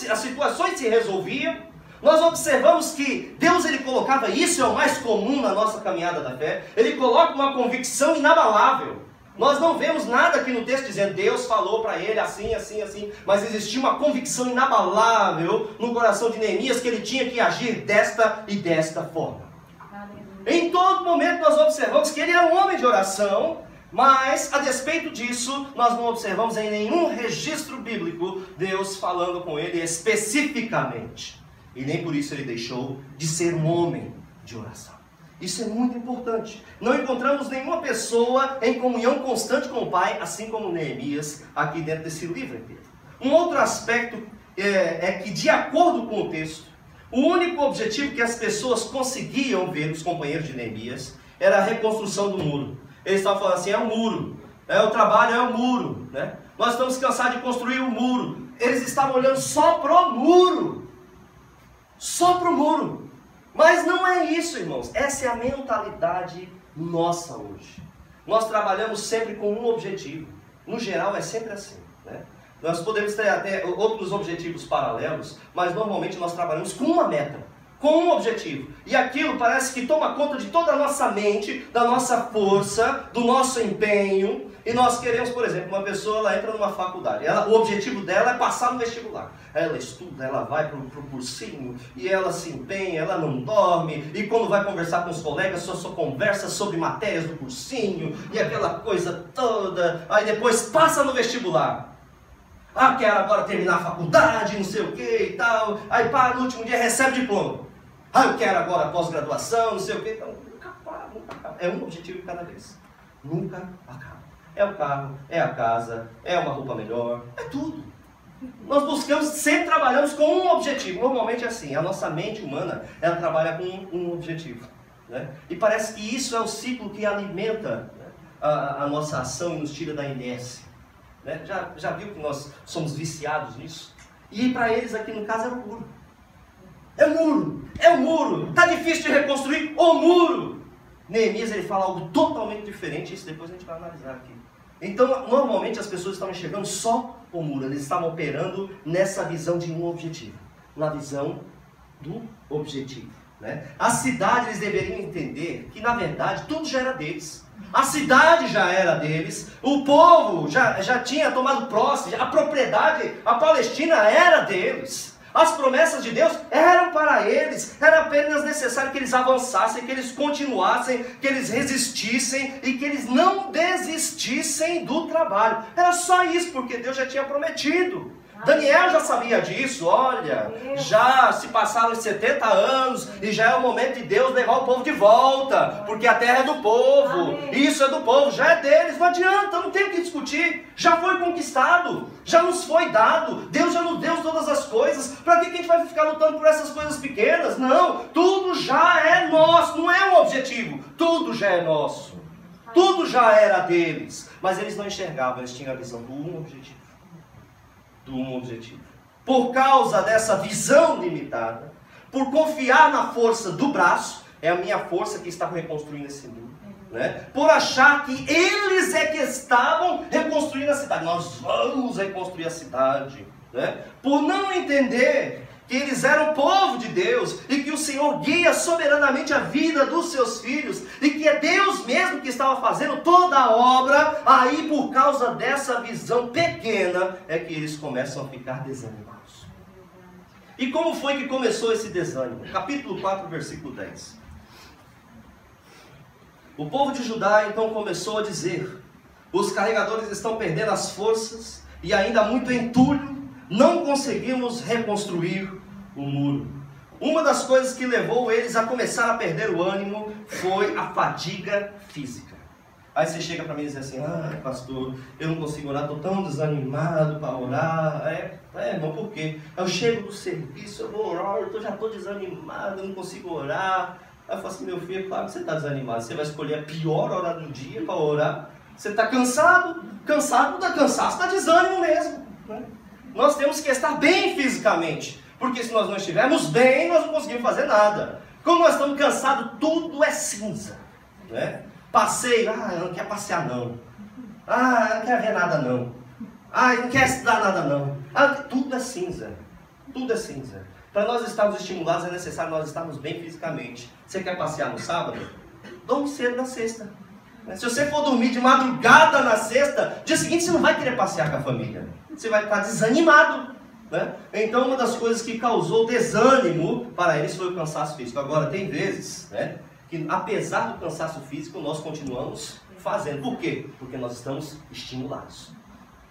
se resolviam. Nós observamos que Deus, ele colocava, isso é o mais comum na nossa caminhada da fé, ele coloca uma convicção inabalável. Nós não vemos nada aqui no texto dizendo Deus falou para ele assim, mas existia uma convicção inabalável no coração de Neemias que ele tinha que agir desta e desta forma. Em todo momento nós observamos que ele era um homem de oração, mas a despeito disso, nós não observamos em nenhum registro bíblico Deus falando com ele especificamente. E nem por isso ele deixou de ser um homem de oração. Isso é muito importante. Não encontramos nenhuma pessoa em comunhão constante com o Pai, assim como Neemias, aqui dentro desse livro aqui. Um outro aspecto é que, de acordo com o texto, o único objetivo que as pessoas conseguiam ver, os companheiros de Neemias, era a reconstrução do muro. Eles estavam falando assim: é o muro, o trabalho é o muro, né? Nós estamos cansados de construir o muro. Eles estavam olhando só para o muro. Só para o muro. Mas não é isso, irmãos. Essa é a mentalidade nossa hoje. Nós trabalhamos sempre com um objetivo. No geral é sempre assim, né? Nós podemos ter até outros objetivos paralelos, mas normalmente nós trabalhamos com uma meta, com um objetivo. E aquilo parece que toma conta de toda a nossa mente, da nossa força, do nosso empenho. E nós queremos, por exemplo, uma pessoa, ela entra numa faculdade, o objetivo dela é passar no vestibular. Ela estuda, ela vai para o cursinho, e ela se empenha, ela não dorme, e quando vai conversar com os colegas, só conversa sobre matérias do cursinho, e aquela coisa toda. Aí depois passa no vestibular. Ah, quero agora terminar a faculdade, não sei o que e tal. Aí para, no último dia recebe diploma. Ah, eu quero agora pós-graduação, não sei o que. Então, nunca acaba. É um objetivo de cada vez. Nunca acaba. É o carro, é a casa, é uma roupa melhor, é tudo. Nós buscamos, sempre trabalhamos com um objetivo. Normalmente é assim, a nossa mente humana, ela trabalha com um objetivo, né? E parece que isso é o ciclo que alimenta, né, a nossa ação e nos tira da inércia, né? Já viu que nós somos viciados nisso? E para eles aqui no caso era o muro. É o muro, está difícil de reconstruir o muro. Neemias, ele fala algo totalmente diferente, isso depois a gente vai analisar aqui. Então, normalmente as pessoas estavam enxergando só o muro, eles estavam operando nessa visão de um objetivo, na visão do objetivo, né? A cidade, eles deveriam entender que, na verdade, tudo já era deles. A cidade já era deles, o povo já tinha tomado posse, a propriedade, a Palestina era deles. As promessas de Deus eram para eles, era apenas necessário que eles avançassem, que eles continuassem, que eles resistissem e que eles não desistissem do trabalho. Era só isso, porque Deus já tinha prometido. Daniel já sabia disso, olha, já se passaram os 70 anos e já é o momento de Deus levar o povo de volta, porque a terra é do povo, isso é do povo, já é deles, não adianta, não tem o que discutir, já foi conquistado, já nos foi dado, Deus já nos deu todas as coisas, para que a gente vai ficar lutando por essas coisas pequenas? Não, tudo já é nosso, não é um objetivo, tudo já é nosso, tudo já era deles, mas eles não enxergavam, eles tinham a visão do um objetivo. Por causa dessa visão limitada, por confiar na força do braço, é a minha força que está reconstruindo esse mundo, né? Por achar que eles é que estavam reconstruindo a cidade, nós vamos reconstruir a cidade, né? Por não entender que eles eram povo de Deus e que o Senhor guia soberanamente a vida dos seus filhos e que é Deus mesmo que estava fazendo toda a obra, aí por causa dessa visão pequena é que eles começam a ficar desanimados. E como foi que começou esse desânimo? Capítulo 4, versículo 10. O povo de Judá então começou a dizer: os carregadores estão perdendo as forças e ainda muito entulho, não conseguimos reconstruir o muro. Uma das coisas que levou eles a começar a perder o ânimo foi a fadiga física. Aí você chega para mim e diz assim: pastor, eu não consigo orar, estou tão desanimado para orar. Irmão, por quê? Eu chego do serviço, eu vou orar, eu já estou desanimado, eu não consigo orar. Aí eu falo assim: meu filho, claro que você está desanimado, você vai escolher a pior hora do dia para orar. Você está cansado, não dá cansaço, dá desânimo mesmo, né? Nós temos que estar bem fisicamente, porque se nós não estivermos bem, nós não conseguimos fazer nada. Como nós estamos cansados, tudo é cinza, né? Passeio, eu não quero passear não. Eu não quero ver nada não. Eu não quero estudar nada não. Tudo é cinza, tudo é cinza. Para nós estarmos estimulados é necessário nós estarmos bem fisicamente. Você quer passear no sábado? Dorme cedo na sexta. Se você for dormir de madrugada na sexta, dia seguinte você não vai querer passear com a família. Você vai estar desanimado, né? Então uma das coisas que causou desânimo para eles foi o cansaço físico. Agora tem vezes, né, que apesar do cansaço físico nós continuamos fazendo. Por quê? Porque nós estamos estimulados,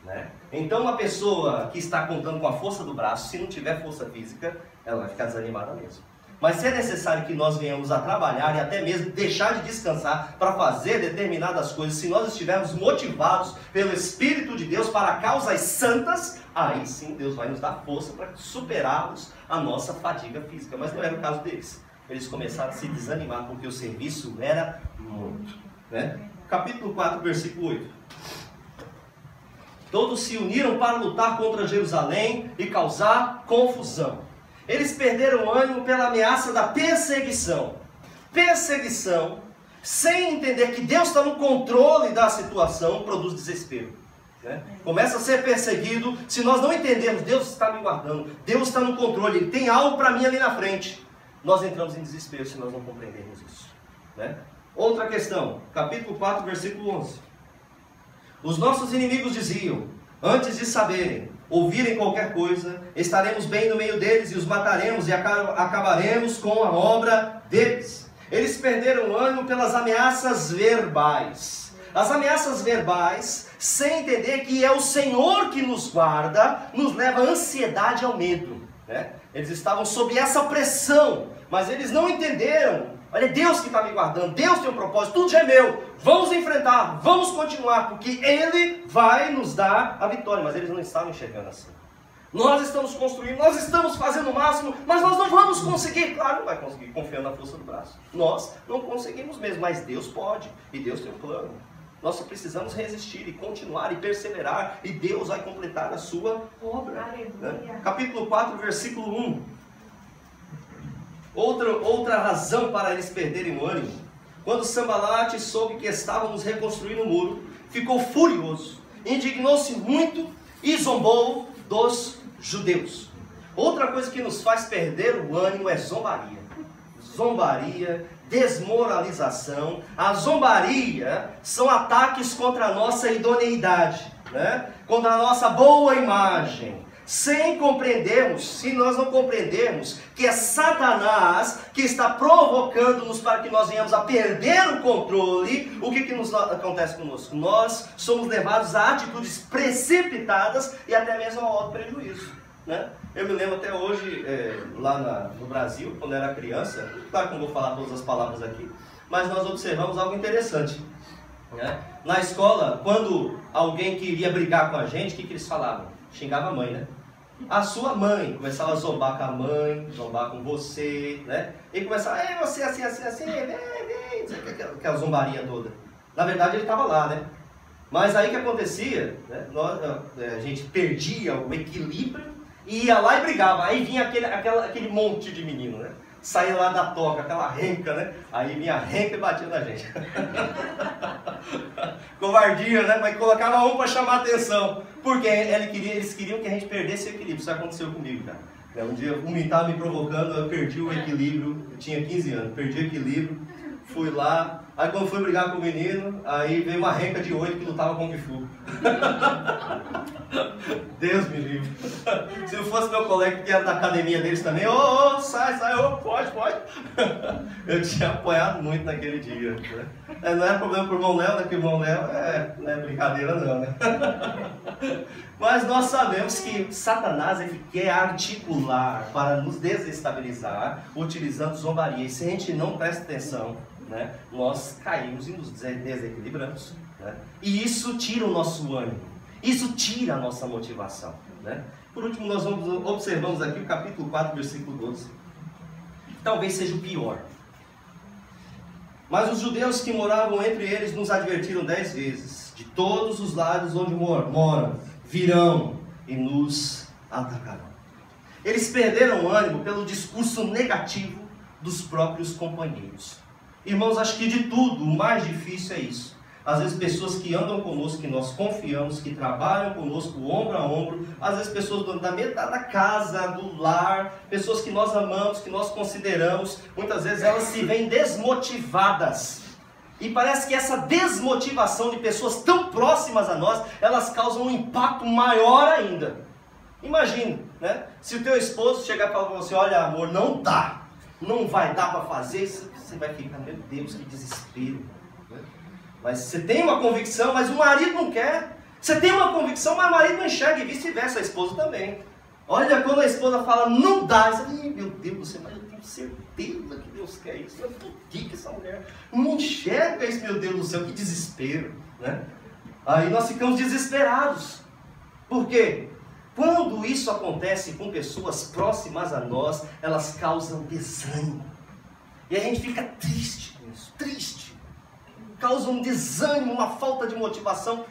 né? Então uma pessoa que está contando com a força do braço, se não tiver força física, ela vai ficar desanimada mesmo. Mas se é necessário que nós venhamos a trabalhar e até mesmo deixar de descansar para fazer determinadas coisas, se nós estivermos motivados pelo Espírito de Deus para causas santas, aí sim Deus vai nos dar força para superarmos a nossa fadiga física. Mas não era o caso deles. Eles começaram a se desanimar porque o serviço era muito, né? Capítulo 4, versículo 8. Todos se uniram para lutar contra Jerusalém e causar confusão. Eles perderam o ânimo pela ameaça da perseguição. Perseguição, sem entender que Deus está no controle da situação, produz desespero, né? Começa a ser perseguido, se nós não entendermos, Deus está me guardando, Deus está no controle, Ele tem algo para mim ali na frente. Nós entramos em desespero se nós não compreendermos isso, né? Outra questão, capítulo 4, versículo 11. Os nossos inimigos diziam, antes de saberem, ouvirem qualquer coisa, estaremos bem no meio deles e os mataremos e acabaremos com a obra deles. Eles perderam o ânimo pelas ameaças verbais. As ameaças verbais, sem entender que é o Senhor que nos guarda, nos leva à ansiedade e ao medo, né? Eles estavam sob essa pressão, mas eles não entenderam. Olha, é Deus que está me guardando, Deus tem um propósito, tudo já é meu, vamos enfrentar, vamos continuar, porque Ele vai nos dar a vitória. Mas eles não estavam enxergando assim. Nós estamos construindo, nós estamos fazendo o máximo, mas nós não vamos conseguir. Claro, não vai conseguir, confiando na força do braço. Nós não conseguimos mesmo, mas Deus pode, e Deus tem um plano. Nós só precisamos resistir e continuar e perseverar, e Deus vai completar a sua obra, né? Capítulo 4, versículo 1. Outra razão para eles perderem o ânimo. Quando Sambalate soube que estávamos reconstruindo o muro, ficou furioso, indignou-se muito e zombou dos judeus. Outra coisa que nos faz perder o ânimo é zombaria. Zombaria, desmoralização. A zombaria são ataques contra a nossa idoneidade, né? Contra a nossa boa imagem. sem compreendermos, se nós não compreendermos que é Satanás que está provocando-nos para que nós venhamos a perder o controle, o que acontece conosco? Nós somos levados a atitudes precipitadas e até mesmo ao alto prejuízo, né? Eu me lembro até hoje, lá no Brasil, quando eu era criança, claro que não vou falar todas as palavras aqui, mas nós observamos algo interessante, né? Na escola, quando alguém queria brigar com a gente, o que eles falavam? Xingava a mãe, né? A sua mãe. Começava a zombar com a mãe, zombar com você, né? E começava, você assim, vem, aquela zombaria toda. Na verdade ele estava lá, né? Mas aí o que acontecia, né? A gente perdia o equilíbrio e ia lá e brigava. Aí vinha aquele monte de menino, né? Saía lá da toca, aquela renca, né? Aí vinha a renca e batia na gente. Covardia, né? Mas colocava um para chamar a atenção. Porque eles queriam que a gente perdesse o equilíbrio. Isso aconteceu comigo, cara. Um dia um estava me provocando, eu perdi o equilíbrio. Eu tinha 15 anos, perdi o equilíbrio. Fui lá. Aí quando fui brigar com o menino, aí veio uma renca de 8 que lutava com o Kung Fu. Deus me livre. Se não fosse meu colega que era da academia deles também, sai, pode. Eu tinha apanhado muito naquele dia, né? Não é problema pro irmão Léo, né? Que o irmão Léo não é brincadeira não, né? Mas nós sabemos que Satanás ele quer articular para nos desestabilizar, utilizando zombaria. E se a gente não presta atenção, né, nós caímos e nos desequilibramos, né? E isso tira o nosso ânimo, isso tira a nossa motivação, né? Por último, nós observamos aqui o capítulo 4, versículo 12. Talvez seja o pior. Mas os judeus que moravam entre eles nos advertiram 10 vezes: de todos os lados onde moram, virão e nos atacarão. Eles perderam o ânimo pelo discurso negativo dos próprios companheiros. Irmãos, acho que de tudo, o mais difícil é isso. Às vezes pessoas que andam conosco, que nós confiamos, que trabalham conosco ombro a ombro, às vezes pessoas da casa, do lar, pessoas que nós amamos, que nós consideramos, muitas vezes elas se veem desmotivadas. E parece que essa desmotivação de pessoas tão próximas a nós, elas causam um impacto maior ainda. Imagine, né? Se o teu esposo chegar e falar para você: olha amor, não vai dar para fazer, você vai ficar, meu Deus, que desespero. Mas você tem uma convicção, mas o marido não quer. Você tem uma convicção, mas o marido não enxerga, e vice-versa, a esposa também. Olha, quando a esposa fala, não dá, você fala, meu Deus do céu, mas eu tenho certeza que Deus quer isso. Por que essa mulher não enxerga isso, meu Deus do céu, que desespero, né? Aí nós ficamos desesperados. Por quê? Quando isso acontece com pessoas próximas a nós, elas causam desânimo. E a gente fica triste com isso, triste. Causa um desânimo, uma falta de motivação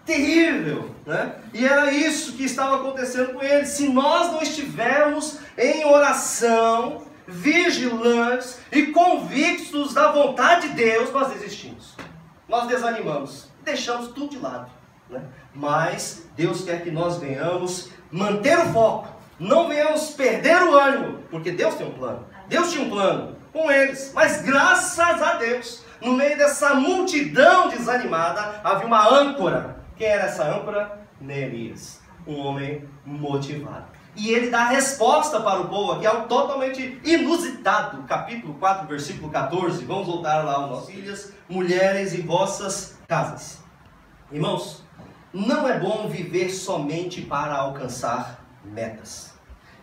terrível, né? E era isso que estava acontecendo com eles. Se nós não estivermos em oração, vigilantes e convictos da vontade de Deus, nós desistimos. Nós desanimamos, deixamos tudo de lado, né? Mas Deus quer que nós venhamos manter o foco, não venhamos perder o ânimo, porque Deus tem um plano. Deus tinha um plano com eles, mas graças a Deus, no meio dessa multidão desanimada, havia uma âncora. Quem era essa âncora? Neemias, um homem motivado. E ele dá a resposta para o povo aqui, algo totalmente inusitado. Capítulo 4, versículo 14. Vamos voltar lá aos filhas, mulheres e vossas casas. Irmãos, não é bom viver somente para alcançar metas.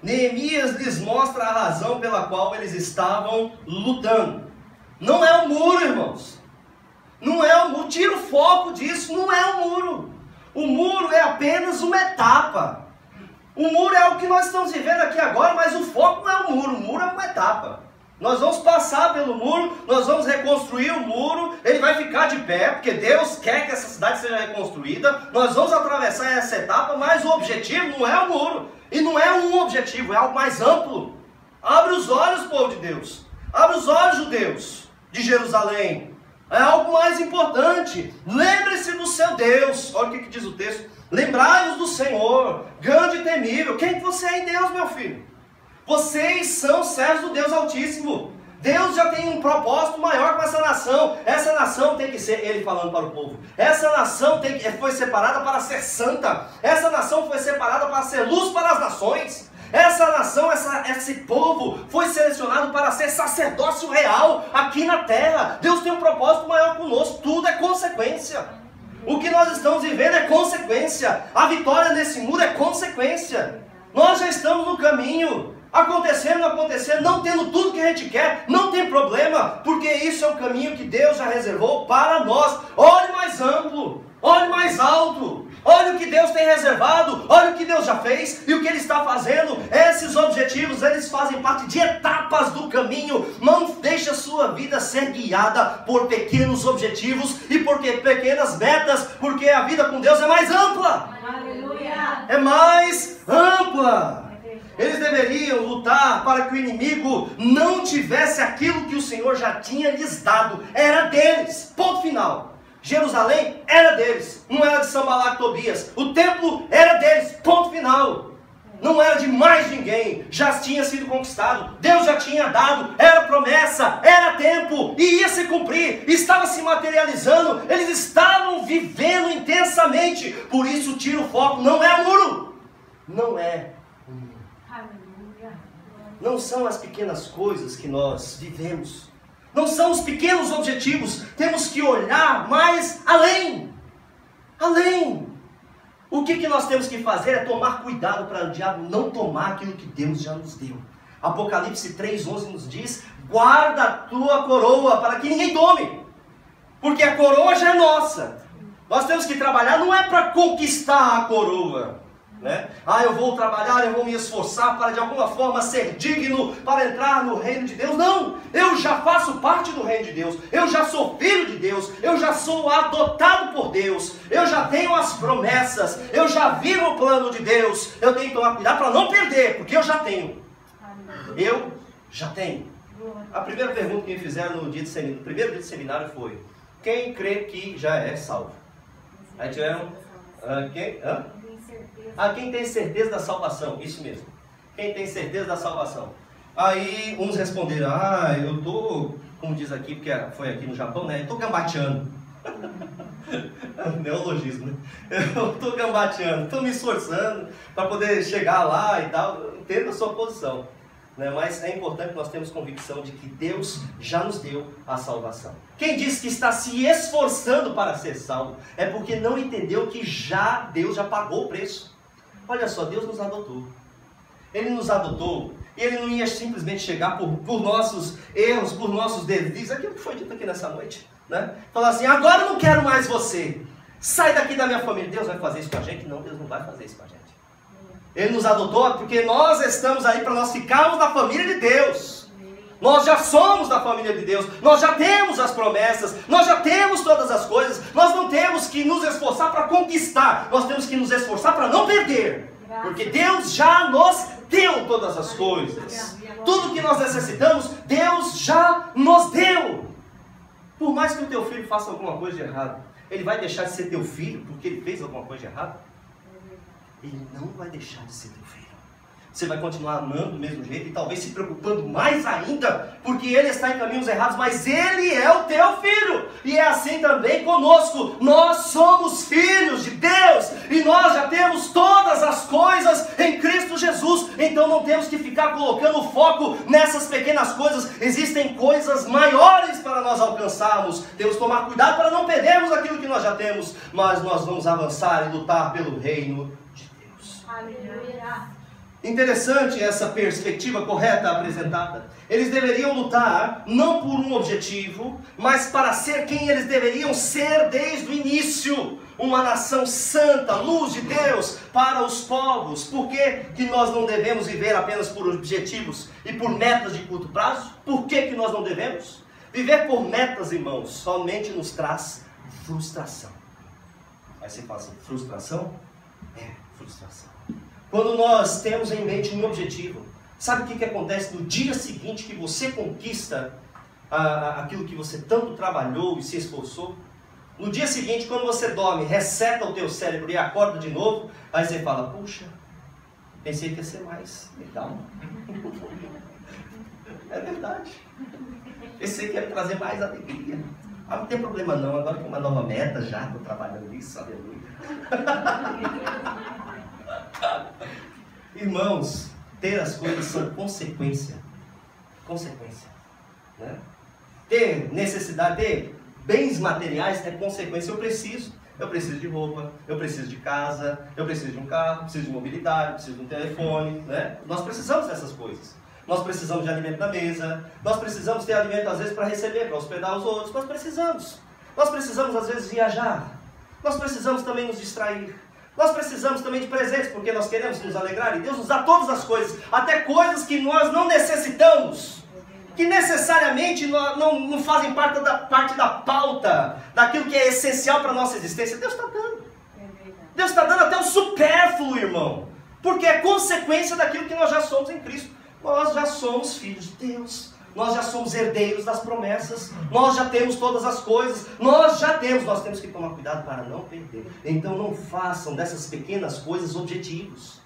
Neemias lhes mostra a razão pela qual eles estavam lutando. Não é o muro, irmãos. Não é o muro. Tira o foco disso. Não é o muro. O muro é apenas uma etapa. O muro é o que nós estamos vivendo aqui agora, mas o foco não é o muro. O muro é uma etapa. Nós vamos passar pelo muro, nós vamos reconstruir o muro, ele vai ficar de pé, porque Deus quer que essa cidade seja reconstruída. Nós vamos atravessar essa etapa, mas o objetivo não é o muro. E não é um objetivo, é algo mais amplo. Abre os olhos, povo de Deus. Abre os olhos, judeus de Jerusalém. É algo mais importante. Lembre-se do seu Deus. Olha o que diz o texto. Lembrai-vos do Senhor, grande e temível. Quem que você é em Deus, meu filho? Vocês são servos do Deus Altíssimo. Deus já tem um propósito maior com essa nação. Essa nação tem que ser, ele falando para o povo, essa nação foi separada para ser santa. Essa nação foi separada para ser luz para as nações. Essa nação, esse povo foi selecionado para ser sacerdócio real aqui na terra. Deus tem um propósito maior conosco. Tudo é consequência. O que nós estamos vivendo é consequência. A vitória nesse muro é consequência. Nós já estamos no caminho. Acontecendo, não tendo tudo que a gente quer, não tem problema, porque isso é o caminho que Deus já reservou para nós. Olhe mais amplo, olhe mais alto, olhe o que Deus tem reservado, olhe o que Deus já fez e o que Ele está fazendo. Esses objetivos, eles fazem parte de etapas do caminho. Não deixe a sua vida ser guiada por pequenos objetivos e por pequenas metas, porque a vida com Deus é mais ampla. Aleluia. É mais ampla. Eles deveriam lutar para que o inimigo não tivesse aquilo que o Senhor já tinha lhes dado. Era deles, ponto final. Jerusalém era deles, não era de Sanbalat e Tobias. O templo era deles, ponto final. Não era de mais ninguém, já tinha sido conquistado. Deus já tinha dado, era promessa, era tempo, e ia se cumprir, estava se materializando. Eles estavam vivendo intensamente. Por isso tira o foco, não é o muro, não é. Não são as pequenas coisas que nós vivemos. Não são os pequenos objetivos. Temos que olhar mais além. Além. O que nós temos que fazer é tomar cuidado para o diabo não tomar aquilo que Deus já nos deu. Apocalipse 3:11 nos diz: guarda a tua coroa para que ninguém tome. Porque a coroa já é nossa. Nós temos que trabalhar, não é para conquistar a coroa. Eu vou trabalhar, eu vou me esforçar para de alguma forma ser digno para entrar no reino de Deus. Não, eu já faço parte do reino de Deus, eu já sou filho de Deus, eu já sou adotado por Deus, eu já tenho as promessas, eu já vivo o plano de Deus. Eu tenho que tomar cuidado para não perder, porque eu já tenho. Eu já tenho. A primeira pergunta que me fizeram no primeiro dia de seminário foi: quem crê que já é salvo? Aí tiveram quem tem certeza da salvação? Isso mesmo. Quem tem certeza da salvação? Aí uns responderam: eu estou, como diz aqui, porque foi aqui no Japão, eu estou gambateando. Neologismo, né? Eu estou gambateando, estou me esforçando para poder chegar lá e tal. Entendo a sua posição, mas é importante que nós tenhamos convicção de que Deus já nos deu a salvação. Quem diz que está se esforçando para ser salvo é porque não entendeu que Deus já pagou o preço. Olha só, Deus nos adotou. Ele nos adotou e Ele não ia simplesmente chegar por nossos erros, por nossos deslizes. Aquilo que foi dito aqui nessa noite, falar assim: agora eu não quero mais você, sai daqui da minha família. Deus vai fazer isso com a gente? Não, Deus não vai fazer isso com a gente. Ele nos adotou porque nós estamos aí para nós ficarmos na família de Deus. Nós já somos da família de Deus, nós já temos as promessas, nós já temos todas as coisas. Nós não temos que nos esforçar para conquistar, nós temos que nos esforçar para não perder. Porque Deus já nos deu todas as coisas. Tudo que nós necessitamos, Deus já nos deu. Por mais que o teu filho faça alguma coisa de errado, ele vai deixar de ser teu filho porque ele fez alguma coisa de errado? Ele não vai deixar de ser teu filho. Você vai continuar amando do mesmo jeito e talvez se preocupando mais ainda, porque ele está em caminhos errados, mas ele é o teu filho. E é assim também conosco. Nós somos filhos de Deus e nós já temos todas as coisas em Cristo Jesus. Então não temos que ficar colocando foco nessas pequenas coisas. Existem coisas maiores para nós alcançarmos. Temos que tomar cuidado para não perdermos aquilo que nós já temos, mas nós vamos avançar e lutar pelo reino de Deus. Aleluia. Interessante essa perspectiva correta apresentada. Eles deveriam lutar não por um objetivo, mas para ser quem eles deveriam ser desde o início. Uma nação santa, luz de Deus para os povos. Por que nós não devemos viver apenas por objetivos e por metas de curto prazo? Por que nós não devemos? Viver por metas, irmãos, somente nos traz frustração. Aí você fala assim: frustração? É, frustração. Quando nós temos em mente um objetivo, sabe o que acontece no dia seguinte que você conquista aquilo que você tanto trabalhou e se esforçou? No dia seguinte, quando você dorme, reseta o teu cérebro e acorda de novo, aí você fala: puxa, pensei que ia ser mais legal. É verdade. Esse aí quer trazer mais alegria. Ah, não tem problema não, agora tem uma nova meta já, estou trabalhando nisso, aleluia. Irmãos, ter as coisas são consequência. Consequência. Né? Ter necessidade, ter bens materiais é consequência. Eu preciso de roupa, eu preciso de casa, eu preciso de um carro, preciso de mobilidade, preciso de um telefone, né? Nós precisamos dessas coisas. Nós precisamos de alimento na mesa, nós precisamos ter alimento às vezes para receber, para hospedar os outros, nós precisamos às vezes viajar, nós precisamos também nos distrair, nós precisamos também de presentes, porque nós queremos nos alegrar, e Deus nos dá todas as coisas, até coisas que nós não necessitamos, que necessariamente não fazem parte da pauta, daquilo que é essencial para a nossa existência. Deus está dando. Deus está dando até o supérfluo, irmão, porque é consequência daquilo que nós já somos em Cristo. Nós já somos filhos de Deus, nós já somos herdeiros das promessas, nós já temos todas as coisas, nós temos que tomar cuidado para não perder. Então não façam dessas pequenas coisas objetivos.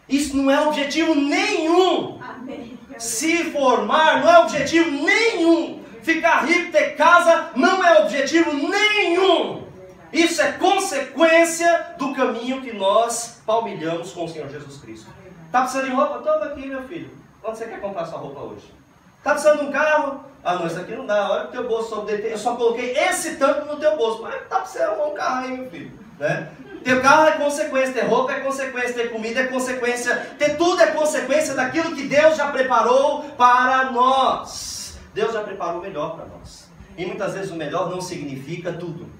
Isso não é objetivo nenhum. Amém. Se formar não é objetivo nenhum. Ficar rico, ter casa, não é objetivo nenhum. Isso é consequência do caminho que nós palmilhamos com o Senhor Jesus Cristo. Está precisando de roupa? Toma aqui, meu filho. Onde você quer comprar sua roupa hoje? Está precisando de um carro? Ah, não, isso aqui não dá. Olha o teu bolso, eu só coloquei esse tanto no teu bolso. Mas está precisando arrumar um carro aí, meu filho. Né? Ter carro é consequência, ter roupa é consequência, ter comida é consequência, ter tudo é consequência daquilo que Deus já preparou para nós. Deus já preparou o melhor para nós. E muitas vezes o melhor não significa tudo.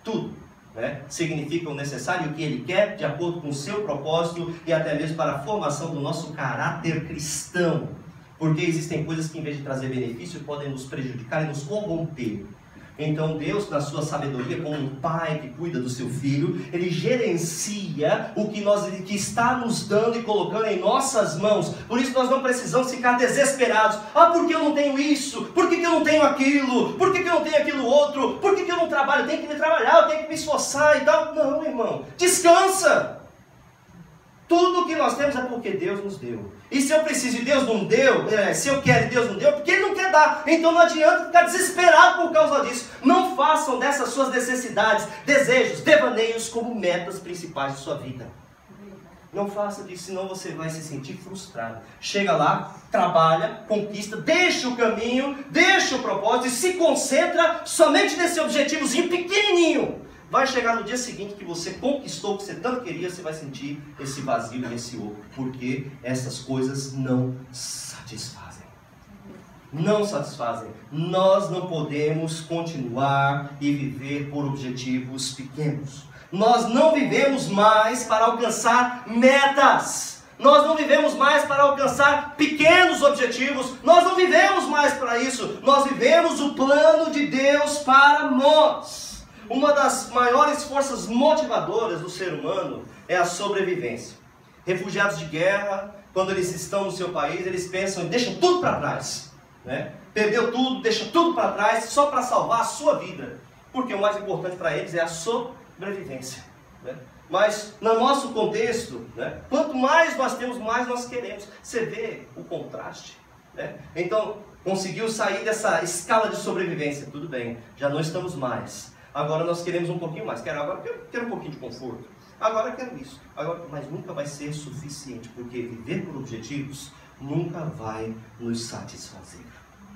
Tudo. Né? Significa o necessário e o que Ele quer, de acordo com o seu propósito e até mesmo para a formação do nosso caráter cristão. Porque existem coisas que, em vez de trazer benefício, podem nos prejudicar e nos corromper. Então Deus, na sua sabedoria, como um pai que cuida do seu filho, Ele gerencia o que está nos dando e colocando em nossas mãos. Por isso nós não precisamos ficar desesperados. Ah, por que eu não tenho isso? Por que eu não tenho aquilo? Por que eu não tenho aquilo outro? Por que eu não trabalho? Eu tenho que me trabalhar, eu tenho que me esforçar e tal. Não, irmão, descansa. Tudo que nós temos é porque Deus nos deu. E se eu preciso e Deus não deu, se eu quero e Deus não deu, porque Ele não quer dar. Então não adianta ficar desesperado por causa disso. Não façam dessas suas necessidades, desejos, devaneios como metas principais de sua vida. Não faça disso, senão você vai se sentir frustrado. Chega lá, trabalha, conquista, deixa o caminho, deixa o propósito e se concentra somente nesse objetivozinho pequenininho. Vai chegar no dia seguinte que você conquistou o que você tanto queria, você vai sentir esse vazio e esse oco, porque essas coisas não satisfazem. Não satisfazem. Nós não podemos continuar e viver por objetivos pequenos. Nós não vivemos mais para alcançar metas. Nós não vivemos mais para alcançar pequenos objetivos. Nós não vivemos mais para isso. Nós vivemos o plano de Deus para nós. Uma das maiores forças motivadoras do ser humano é a sobrevivência. Refugiados de guerra, quando eles estão no seu país, eles pensam e deixam tudo para trás. Né? Perdeu tudo, deixa tudo para trás só para salvar a sua vida. Porque o mais importante para eles é a sobrevivência. Né? Mas no nosso contexto, né, quanto mais nós temos, mais nós queremos. Você vê o contraste. Né? Então, conseguiu sair dessa escala de sobrevivência. Tudo bem, já não estamos mais. Agora nós queremos um pouquinho mais. Quero um pouquinho de conforto. Agora quero isso. Mas nunca vai ser suficiente, porque viver por objetivos nunca vai nos satisfazer.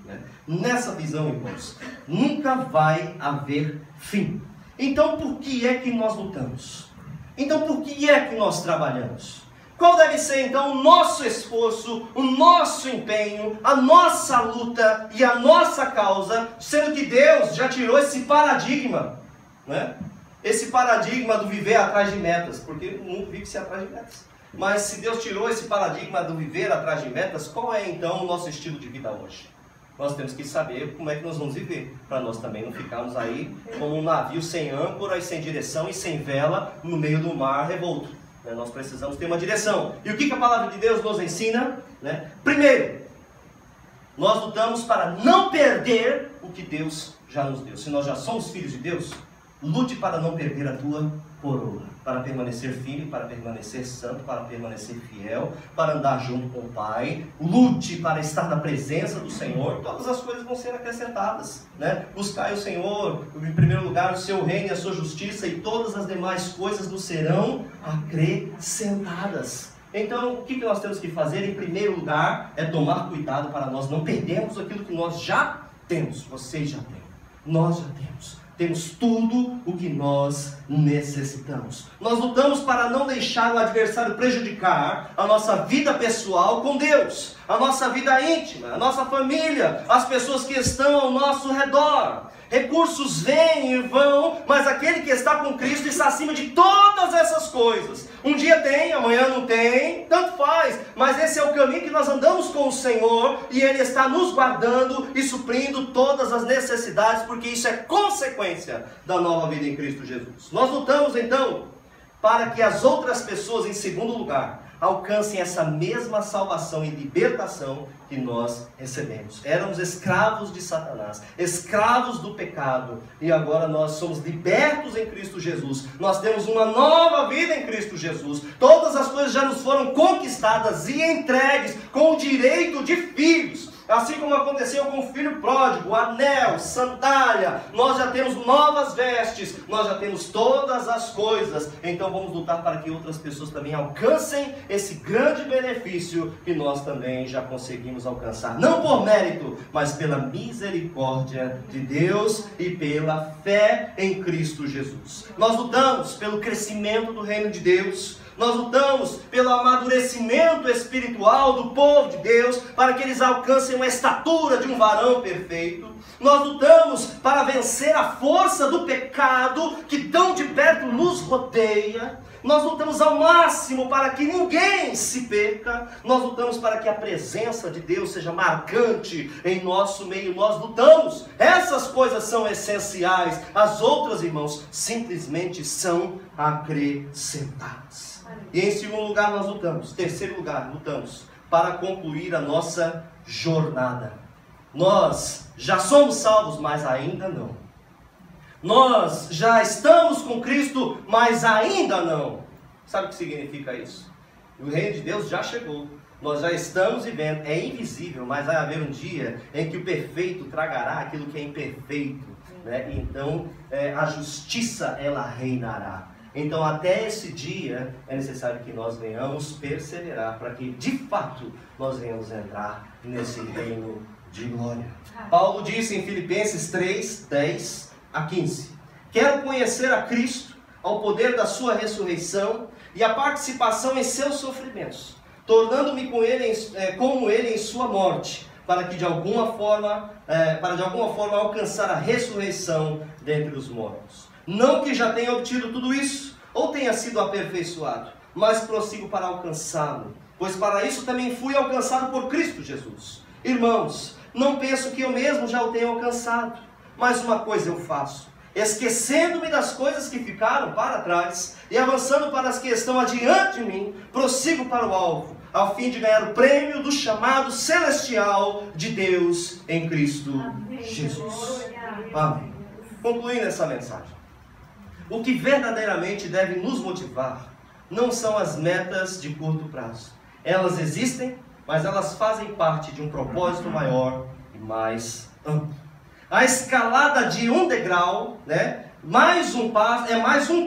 Né? Nessa visão, irmãos, nunca vai haver fim. Então por que é que nós lutamos? Então por que é que nós trabalhamos? Qual deve ser então o nosso esforço, o nosso empenho, a nossa luta e a nossa causa, sendo que Deus já tirou esse paradigma, né? Esse paradigma do viver atrás de metas, porque o mundo vive-se atrás de metas. Mas se Deus tirou esse paradigma do viver atrás de metas, qual é então o nosso estilo de vida hoje? Nós temos que saber como é que nós vamos viver, para nós também não ficarmos aí como um navio sem âncora e sem direção e sem vela no meio do mar revolto. Nós precisamos ter uma direção. E o que a palavra de Deus nos ensina? Primeiro, nós lutamos para não perder o que Deus já nos deu. Se nós já somos filhos de Deus, Lute para não perder a tua coroa, para permanecer firme, para permanecer santo, para permanecer fiel, para andar junto com o Pai. Lute para estar na presença do Senhor. Todas as coisas vão ser acrescentadas, né? Buscai o Senhor, em primeiro lugar, o seu reino e a sua justiça, e todas as demais coisas nos serão acrescentadas. Então, o que nós temos que fazer? Em primeiro lugar, é tomar cuidado para nós não perdermos aquilo que nós já temos. Vocês já têm, nós já temos. Temos tudo o que nós necessitamos. Nós lutamos para não deixar o adversário prejudicar a nossa vida pessoal com Deus, a nossa vida íntima, a nossa família, as pessoas que estão ao nosso redor. Recursos vêm e vão, mas aquele que está com Cristo está acima de todas essas coisas. Um dia tem, amanhã não tem, tanto faz, mas esse é o caminho que nós andamos com o Senhor, e Ele está nos guardando e suprindo todas as necessidades, porque isso é consequência da nova vida em Cristo Jesus. Nós lutamos então para que as outras pessoas, em segundo lugar, alcancem essa mesma salvação e libertação que nós recebemos. Éramos escravos de Satanás, escravos do pecado, e agora nós somos libertos em Cristo Jesus. Nós temos uma nova vida em Cristo Jesus. Todas as coisas já nos foram conquistadas e entregues com o direito de filhos. Assim como aconteceu com o filho pródigo, anel, sandália, nós já temos novas vestes, nós já temos todas as coisas. Então vamos lutar para que outras pessoas também alcancem esse grande benefício que nós também já conseguimos alcançar. Não por mérito, mas pela misericórdia de Deus e pela fé em Cristo Jesus. Nós lutamos pelo crescimento do reino de Deus. Nós lutamos pelo amadurecimento espiritual do povo de Deus, para que eles alcancem uma estatura de um varão perfeito. Nós lutamos para vencer a força do pecado que tão de perto nos rodeia. Nós lutamos ao máximo para que ninguém se perca. Nós lutamos para que a presença de Deus seja marcante em nosso meio. Nós lutamos. Essas coisas são essenciais. As outras, irmãos, simplesmente são acrescentadas. E em segundo lugar nós lutamos, terceiro lugar, lutamos para concluir a nossa jornada. Nós já somos salvos, mas ainda não. Nós já estamos com Cristo, mas ainda não. Sabe o que significa isso? O reino de Deus já chegou. Nós já estamos vivendo, é invisível, mas vai haver um dia em que o perfeito tragará aquilo que é imperfeito, né? Então a justiça ela reinará. Então até esse dia é necessário que nós venhamos perseverar para que de fato nós venhamos entrar nesse reino de glória. Paulo disse em Filipenses 3, 10 a 15: quero conhecer a Cristo, ao poder da sua ressurreição e a participação em seus sofrimentos, tornando-me como ele em sua morte, para de alguma forma alcançar a ressurreição dentre os mortos. Não que já tenha obtido tudo isso, ou tenha sido aperfeiçoado, mas prossigo para alcançá-lo, pois para isso também fui alcançado por Cristo Jesus. Irmãos, não penso que eu mesmo já o tenha alcançado, mas uma coisa eu faço, esquecendo-me das coisas que ficaram para trás, e avançando para as que estão adiante de mim, prossigo para o alvo, ao fim de ganhar o prêmio do chamado celestial de Deus em Cristo Jesus. Amém. Concluindo essa mensagem, o que verdadeiramente deve nos motivar não são as metas de curto prazo. Elas existem, mas elas fazem parte de um propósito maior e mais amplo. A escalada de um degrau, né, mais um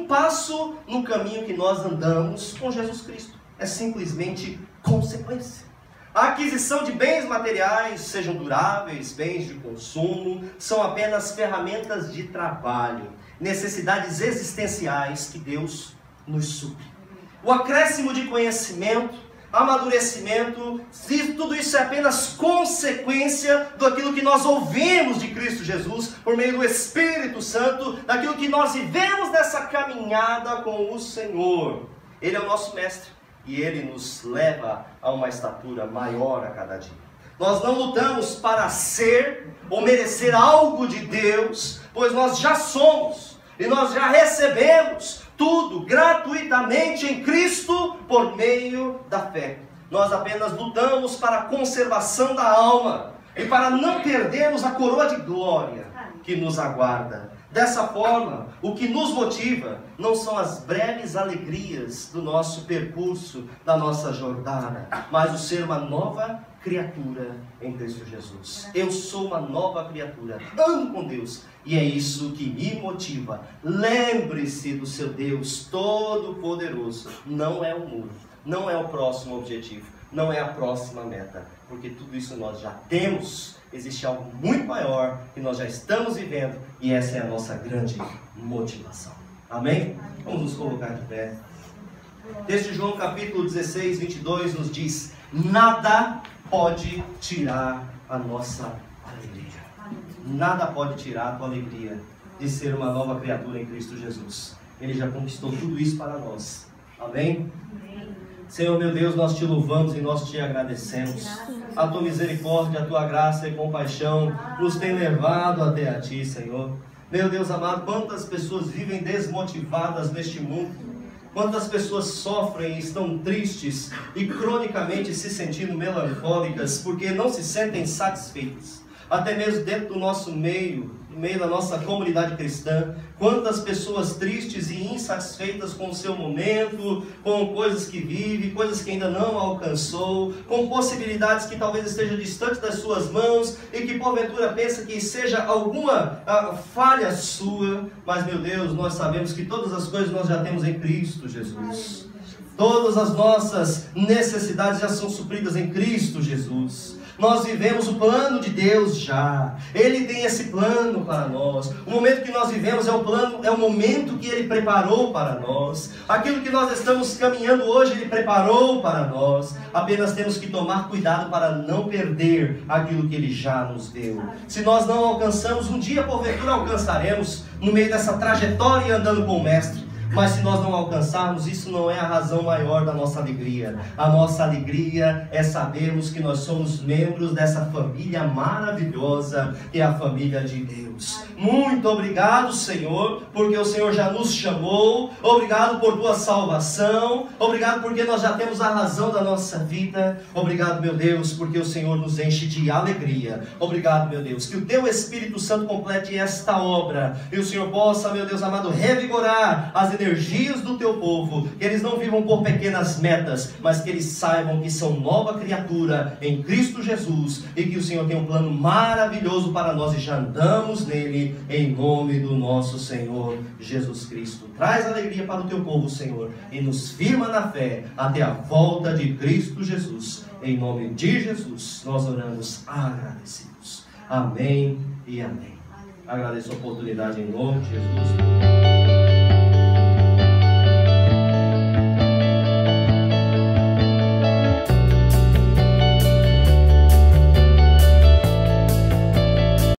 passo no caminho que nós andamos com Jesus Cristo. É simplesmente consequência. A aquisição de bens materiais, sejam duráveis, bens de consumo, são apenas ferramentas de trabalho, necessidades existenciais que Deus nos supre. O acréscimo de conhecimento, amadurecimento, tudo isso é apenas consequência daquilo que nós ouvimos de Cristo Jesus, por meio do Espírito Santo, daquilo que nós vivemos nessa caminhada com o Senhor. Ele é o nosso mestre, e Ele nos leva a uma estatura maior a cada dia. Nós não lutamos para ser ou merecer algo de Deus, pois nós já somos, e nós já recebemos tudo gratuitamente em Cristo por meio da fé. Nós apenas lutamos para a conservação da alma e para não perdermos a coroa de glória que nos aguarda. Dessa forma, o que nos motiva não são as breves alegrias do nosso percurso, da nossa jornada, mas o ser uma nova criatura em Cristo Jesus. Eu sou uma nova criatura, ando com Deus, e é isso que me motiva. Lembre-se do seu Deus Todo-Poderoso. Não é o muro, não é o próximo objetivo, não é a próxima meta, porque tudo isso nós já temos. Existe algo muito maior que nós já estamos vivendo, e essa é a nossa grande motivação. Amém? Vamos nos colocar de pé. Texto de João capítulo 16, 22 nos diz: nada pode tirar a nossa alegria. Nada pode tirar a tua alegria de ser uma nova criatura em Cristo Jesus. Ele já conquistou tudo isso para nós. Amém? Senhor meu Deus, nós te louvamos e nós te agradecemos. A tua misericórdia, a tua graça e compaixão nos tem levado até a ti, Senhor. Meu Deus amado, quantas pessoas vivem desmotivadas neste mundo, quantas pessoas sofrem e estão tristes e cronicamente se sentindo melancólicas porque não se sentem satisfeitas, até mesmo dentro do nosso meio, no meio da nossa comunidade cristã. Quantas pessoas tristes e insatisfeitas com o seu momento, com coisas que vive, coisas que ainda não alcançou, com possibilidades que talvez estejam distantes das suas mãos e que porventura pensa que seja alguma falha sua. Mas meu Deus, nós sabemos que todas as coisas nós já temos em Cristo Jesus. Todas as nossas necessidades já são supridas em Cristo Jesus. Nós vivemos o plano de Deus já. Ele tem esse plano para nós. O momento que nós vivemos é o momento que Ele preparou para nós. Aquilo que nós estamos caminhando hoje, Ele preparou para nós. Apenas temos que tomar cuidado para não perder aquilo que Ele já nos deu. Se nós não alcançamos, um dia porventura alcançaremos, no meio dessa trajetória andando com o Mestre. Mas se nós não alcançarmos, isso não é a razão maior da nossa alegria. A nossa alegria é sabermos que nós somos membros dessa família maravilhosa, que é a família de Deus. Muito obrigado, Senhor, porque o Senhor já nos chamou. Obrigado por tua salvação. Obrigado porque nós já temos a razão da nossa vida. Obrigado, meu Deus, porque o Senhor nos enche de alegria. Obrigado, meu Deus, que o teu Espírito Santo complete esta obra, e o Senhor possa, meu Deus amado, revigorar as energias do teu povo, que eles não vivam por pequenas metas, mas que eles saibam que são nova criatura em Cristo Jesus, e que o Senhor tem um plano maravilhoso para nós e já andamos nele, em nome do nosso Senhor Jesus Cristo. Traz alegria para o teu povo, Senhor, e nos firma na fé até a volta de Cristo Jesus. Em nome de Jesus nós oramos agradecidos. Amém e amém. Agradeço a oportunidade em nome de Jesus.